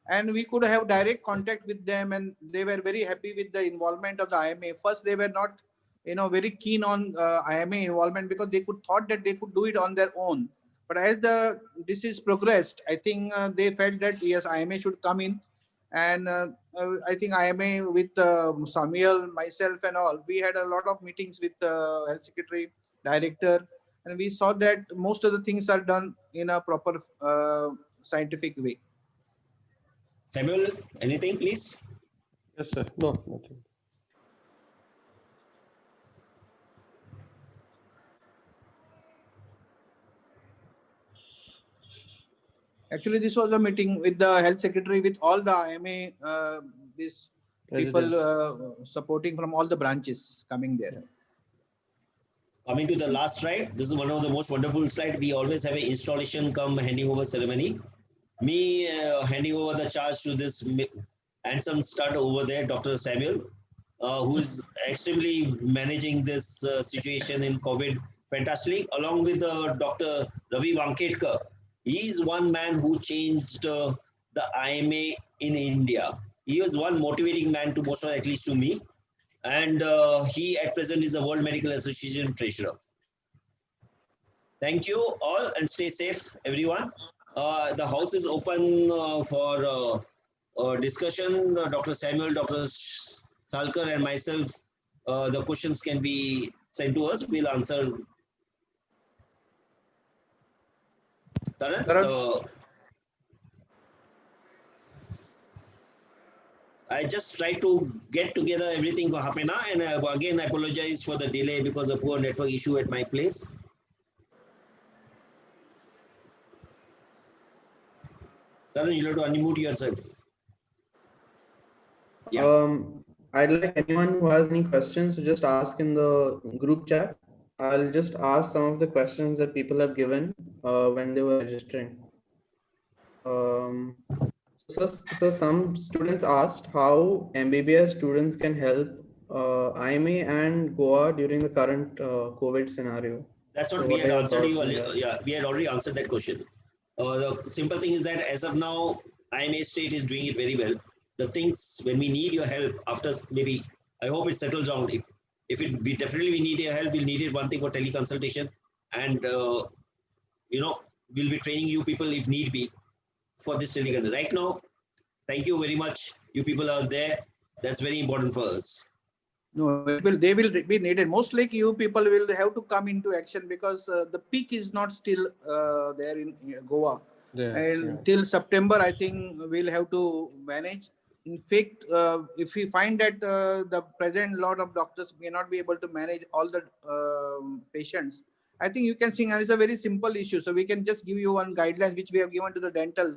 And we could have direct contact with them, and they were very happy with the involvement of the IMA. First, they were not, very keen on IMA involvement because they could thought that they could do it on their own. But as the disease progressed, I think they felt that yes, IMA should come in. And I think IMA with Samuel, myself, and all, we had a lot of meetings with health secretary, director, and we saw that most of the things are done in a proper scientific way. Samuel, anything, please? Yes, sir. No, nothing. Actually, this was a meeting with the health secretary with all the IMA these people Residents. supporting from all the branches coming there. Coming to the last slide, this is one of the most wonderful slide. We always have an installation come handing over ceremony. Me handing over the charge to this handsome stud over there, Dr. Samuel, who is extremely managing this situation in COVID fantastically, along with Dr. Ravi Vanketkar. He is one man who changed the IMA in India. He was one motivating man to most of, at least to me. And he at present is the World Medical Association treasurer. Thank you all and stay safe, everyone. The house is open for discussion. Dr. Samuel, Dr. Salkar, and myself, the questions can be sent to us. We'll answer. Taran, I just try to get together everything for half an hour, and again I apologize for the delay because of poor network issue at my place. Taran, you have to unmute yourself. Yeah. I'd like anyone who has any questions to just ask in the group chat. I'll just ask some of the questions that people have given when they were registering. So some students asked how MBBS students can help IMA and Goa during the current COVID scenario. That's what So we what had are your answered thoughts you on earlier. that? Yeah, we had already answered that question. The simple thing is that as of now, IMA state is doing it very well. The things when we need your help after maybe, I hope it settles down. If it we definitely we need your help, we'll need it one thing for teleconsultation, and we'll be training you people if need be for this teleconsult. Right now, thank you very much. You people are there. That's very important for us. No, they will be needed. Most like you people will have to come into action because the peak is not still there in Goa. And till September, I think we'll have to manage. In fact, if we find that the present lot of doctors may not be able to manage all the patients, I think you can sing, and it's a very simple issue. So we can just give you one guideline which we have given to the dental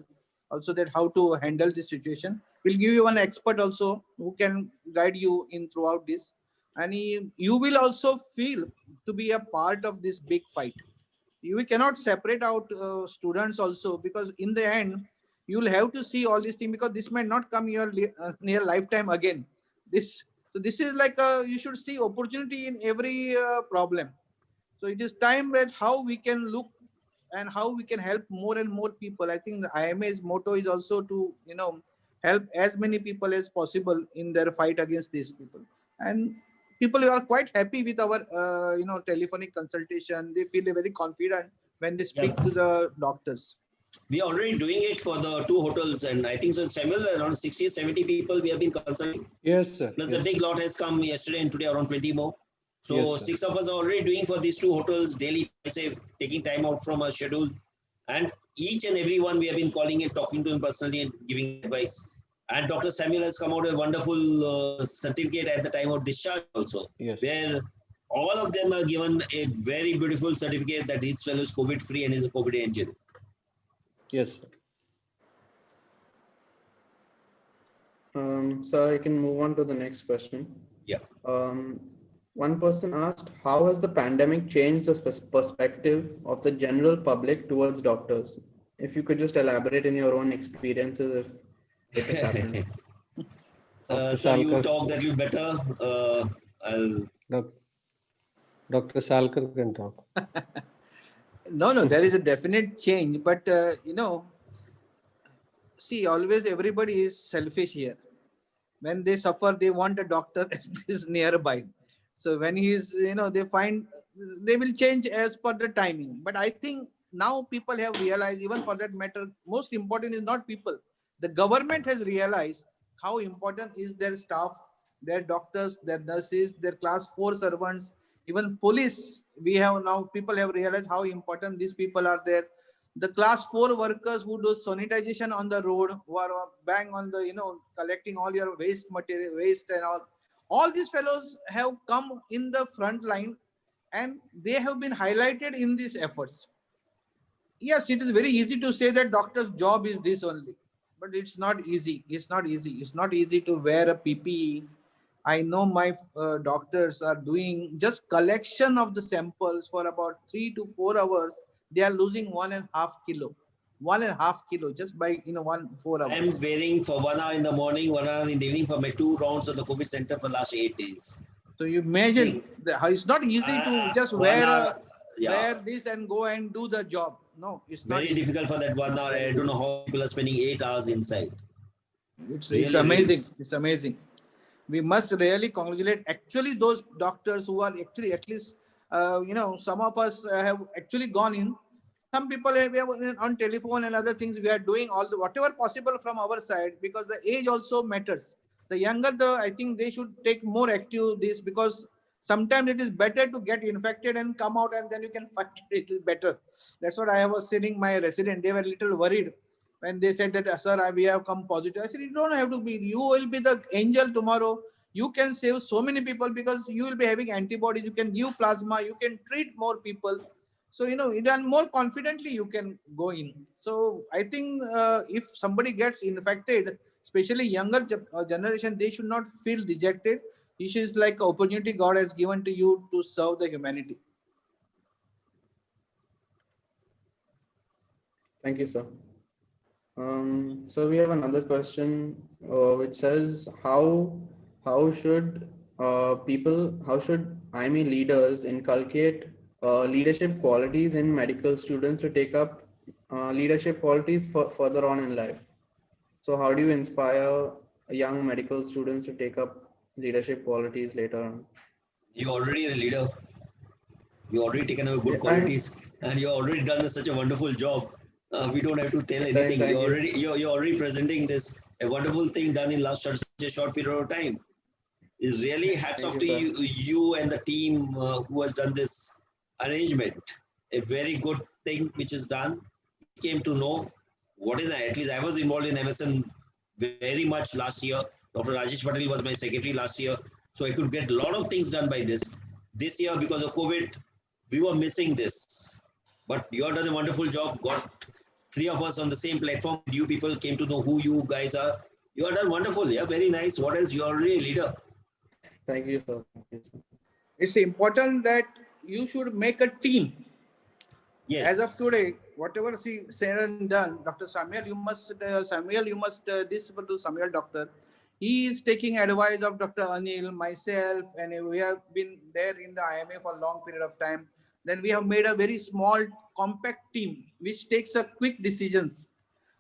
also, that how to handle this situation. We'll give you one expert also who can guide you in throughout this, and you will also feel to be a part of this big fight. You cannot separate out students also, because in the end you'll have to see all these things, because this might not come your near lifetime again. This is like you should see opportunity in every problem. So it is time that how we can look and how we can help more and more people. I think the IMA's motto is also to help as many people as possible in their fight against these people. And people are quite happy with our telephonic consultation. They feel very confident when they speak to the doctors. We are already doing it for the two hotels, and I think so, Samuel, around 60, 70 people we have been consulting. Yes, sir. Plus a big lot has come yesterday and today, around 20 more. So Yes, six of us are already doing for these two hotels daily, say, taking time out from our schedule. And each and every one we have been calling it, talking to him personally and giving advice. And Dr. Samuel has come out with a wonderful certificate at the time of discharge also, where all of them are given a very beautiful certificate that each fellow is COVID-free and is a COVID angel. Yes, sir. So I can move on to the next question. Yeah. One person asked, how has the pandemic changed the perspective of the general public towards doctors? If you could just elaborate in your own experiences if it has happened. So you talk that you better. Dr. Salkar can talk. No, there is a definite change, but see, always everybody is selfish here. When they suffer, they want a doctor is nearby. So when he is, they find they will change as per the timing. But I think now people have realized, even for that matter, most important is not people. The government has realized how important is their staff, their doctors, their nurses, their class 4 servants, even police. We have now, people have realized how important these people are there. The class 4 workers who do sanitization on the road, who are bang on the, collecting all your waste material, waste and all these fellows have come in the front line, and they have been highlighted in these efforts. Yes, it is very easy to say that doctor's job is this only. but it's not easy. It's not easy. It's not easy to wear a PPE. I know my doctors are doing just collection of the samples for about 3 to 4 hours. They are losing 1.5 kilo, 1.5 kilo just by 4 hours. I'm wearing for 1 hour in the morning, 1 hour in the evening for my 2 rounds of the COVID center for the last 8 days. So you imagine See, how it's not easy to just 1 hour, yeah, wear this and go and do the job. No, it's not very easy. difficult for that 1 hour. Very I don't know difficult. how people are spending 8 hours inside. It's Really, really. amazing. It's amazing. We must really congratulate actually those doctors who are actually at least some of us have actually gone in. Some people we have on telephone and other things. We are doing all the whatever possible from our side because the age also matters. The younger I think they should take more active this because sometimes it is better to get infected and come out and then you can fight it little better. That's what I was saying my resident. They were a little worried when they said that, sir, we have come positive. I said, you don't have to be, you will be the angel tomorrow. You can save so many people because you will be having antibodies. You can give plasma, you can treat more people. So, then more confidently you can go in. So I think if somebody gets infected, especially younger generation, they should not feel dejected. This is like an opportunity God has given to you to serve the humanity. Thank you, sir. So we have another question which says how should how should IME leaders inculcate leadership qualities in medical students to take up leadership qualities further on in life? So how do you inspire young medical students to take up leadership qualities later on? You're already a leader. You already taken over Yeah, good qualities, and you already done such a wonderful job. We don't have to tell anything. thank you. You're already presenting this a wonderful thing done in such a short period of time. Is really hats Thank off you, to sir. you and the team who has done this arrangement. A very good thing which is done. We came to know what is at least I was involved in MSN very much last year. Dr. Rajesh Patel was my secretary last year, so I could get a lot of things done by this. This year, because of COVID, we were missing this. But you have done a wonderful job. Got three of us on the same platform. You people came to know who you guys are. You have done wonderful. Yeah, very nice. What else? You are already a leader. Thank you, sir. Thank you, sir. It's important that you should make a team. As of Yes. today, whatever she said and done, Dr. Samuel, you must this to Samuel doctor. He is taking advice of Dr. Anil, myself, and we have been there in the IMA for a long period of time. Then we have made a very small, compact team which takes a quick decisions.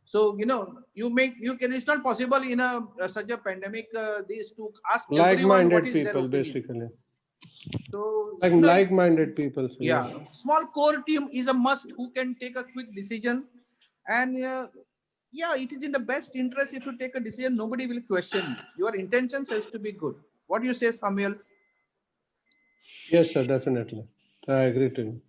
So you can. It's not possible in such a pandemic. These to ask everyone what Like-minded is their people, opinion. basically. So Like-minded people. So yeah, yes. small core team is a must who can take a quick decision, and yeah, it is in the best interest if you take a decision. Nobody will question you. Your intentions has to be good. What do you say, Samuel? Yes, sir, definitely. I agree to you.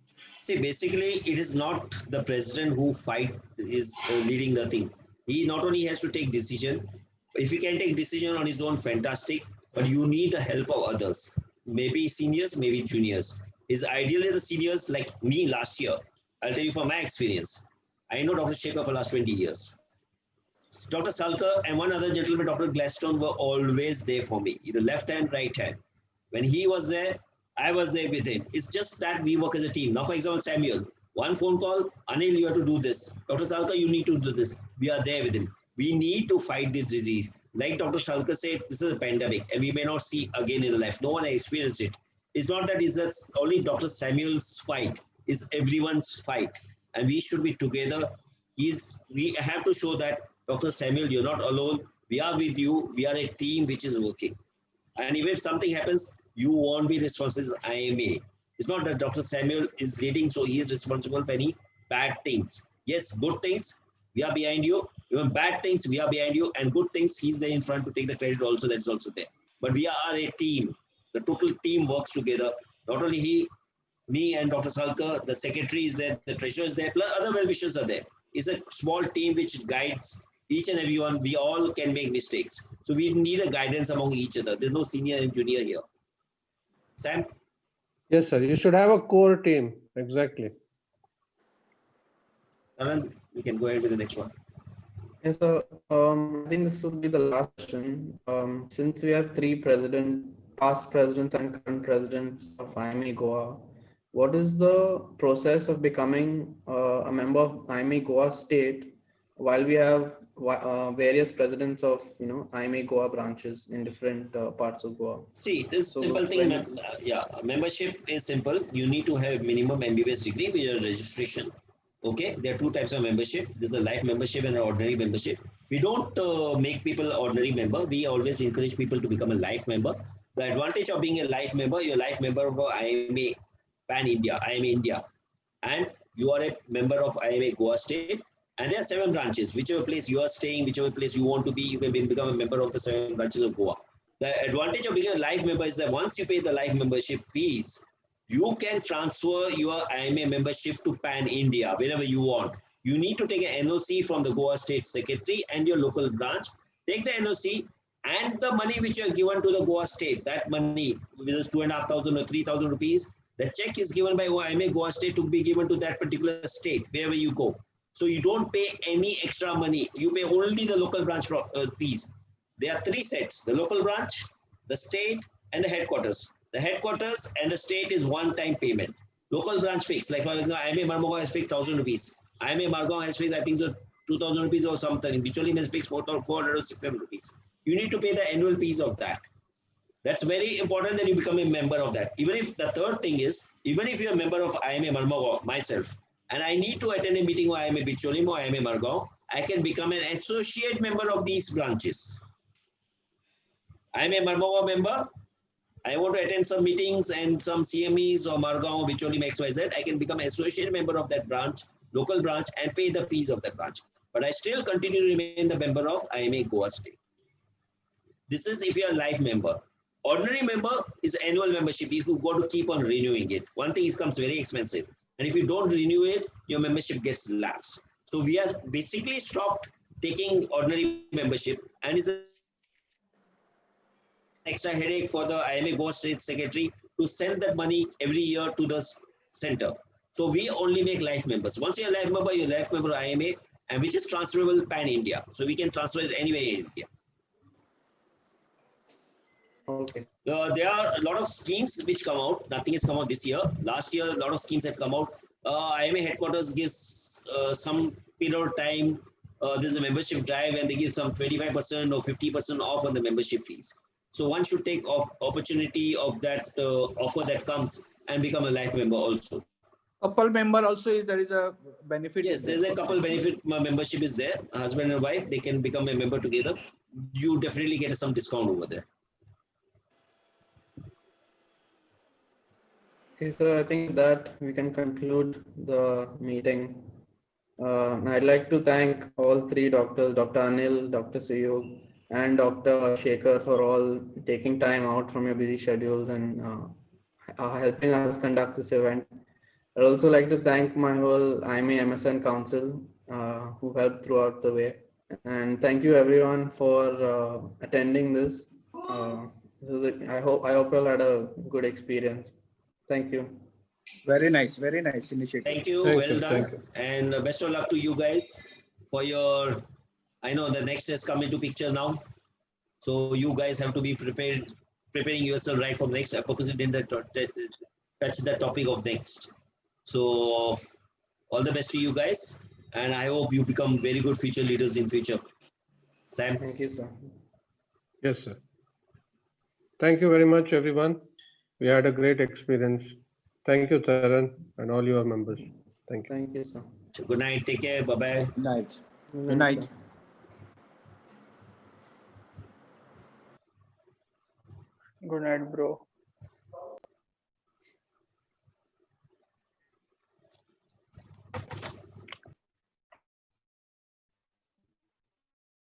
See, basically, it is not the president who fight is leading the thing. He not only has to take decision. If he can take decision on his own, fantastic. But you need the help of others. Maybe seniors, maybe juniors. Is ideally the seniors like me last year. I'll tell you from my experience. I know Dr. Shekhar for last 20 years. Dr. Salkar and one other gentleman, Dr. Gladstone, were always there for me, either left hand, right hand. When he was there, I was there with him. It's just that we work as a team. Now, for example, Samuel, one phone call, Anil, you have to do this. Dr. Salkar, you need to do this. We are there with him. We need to fight this disease. Like Dr. Salkar said, this is a pandemic and we may not see again in life. No one has experienced it. It's not that it's just only Dr. Samuel's fight. It's everyone's fight. And we should be together. We have to show that, Dr. Samuel, you're not alone. We are with you. We are a team which is working. And if something happens, you won't be responsible as IMA. It's not that Dr. Samuel is leading, so he is responsible for any bad things. Yes, good things, we are behind you. Even bad things, we are behind you. And good things, he's there in front to take the credit also, that's also there. But we are a team. The total team works together. Not only he, me and Dr. Salkar, the secretary is there, the treasurer is there, plus other well-wishers are there. It's a small team which guides each and everyone. We all can make mistakes. So we need a guidance among each other. There's no senior and junior here. Sam? Yes, sir. You should have a core team. Exactly. Taran, we can go ahead with the next one. Yes, so I think this will be the last question. Since we have three past presidents and current presidents of IMA Goa, what is the process of becoming a member of IMA Goa state while we have various presidents of IMA Goa branches in different parts of Goa? See, this So simple thing, when yeah, membership is simple. You need to have minimum MBBS degree with your registration. Okay, there are two types of membership. This is a life membership and an ordinary membership. We don't make people ordinary member. We always encourage people to become a life member. The advantage of being a life member, you're a life member of IMA Pan India, IMA India, and you are a member of IMA Goa State. And there are 7 branches. Whichever place you are staying, whichever place you want to be, you can become a member of the 7 branches of Goa. The advantage of being a life member is that once you pay the life membership fees, you can transfer your IMA membership to Pan India wherever you want. You need to take an NOC from the Goa State Secretary and your local branch. Take the NOC and the money which you are given to the Goa State, that money, whether it's 2,500 or 3,000 rupees, the check is given by IMA Goa State to be given to that particular state wherever you go. So you don't pay any extra money. You pay only the local branch fees. There are 3 sets: the local branch, the state, and the headquarters. The headquarters and the state is one-time payment. Local branch fixed, like for example, IMA Marmogao has fixed 1,000 rupees. IMA Margao has fixed, I think, so 2,000 rupees or something. Bicholim has fixed 400 or 600 rupees. You need to pay the annual fees of that. That's very important that you become a member of that. Even if the third thing is, even if you're a member of IMA Marmogao, myself, and I need to attend a meeting of IMA Bicholim or IMA Margao, I can become an associate member of these branches. I'm a Marmogao member. I want to attend some meetings and some CMEs or Margao, Bicholim, XYZ. I can become an associate member of that branch, local branch, and pay the fees of that branch. But I still continue to remain the member of IMA Goa State. This is if you're a life member. Ordinary member is annual membership. You got to keep on renewing it. One thing, it becomes very expensive. And if you don't renew it, your membership gets lapsed. So we are basically stopped taking ordinary membership, and it's an extra headache for the IMA Goa State Secretary to send that money every year to the center. So we only make life members. Once you're a life member, you're a life member of IMA, and which is transferable pan India. So we can transfer it anywhere in India. Okay. There are a lot of schemes which come out. Nothing has come out this year. Last year, a lot of schemes had come out. IMA headquarters gives some period of time. There's a membership drive, and they give some 25% or 50% off on the membership fees. So one should take opportunity of that offer that comes and become a life member also. Couple member also is there is a benefit. Yes, there's a couple benefit. Membership is there. Husband and wife, they can become a member together. You definitely get some discount over there. Okay, so I think with that we can conclude the meeting. I'd like to thank all three doctors, Dr. Anil, Dr. Suyog, and Dr. Shekhar for all taking time out from your busy schedules and helping us conduct this event. I'd also like to thank my whole IMA MSN Council who helped throughout the way. And thank you everyone for attending this. I hope you all had a good experience. Thank you. Very nice initiative. Thank you. Thank Well you. done. Thank you. And best of luck to you guys for your. I know the next has come into picture now. So you guys have to be preparing yourself right from next. I purposely didn't touch the topic of next. So all the best to you guys. And I hope you become very good future leaders in future. Sam. Thank you, sir. Yes, sir. Thank you very much, everyone. We had a great experience. Thank you, Taran, and all your members. Thank you. Thank you, sir. Good night. Take care. Bye-bye. Good night. Good night, sir. Good night, bro.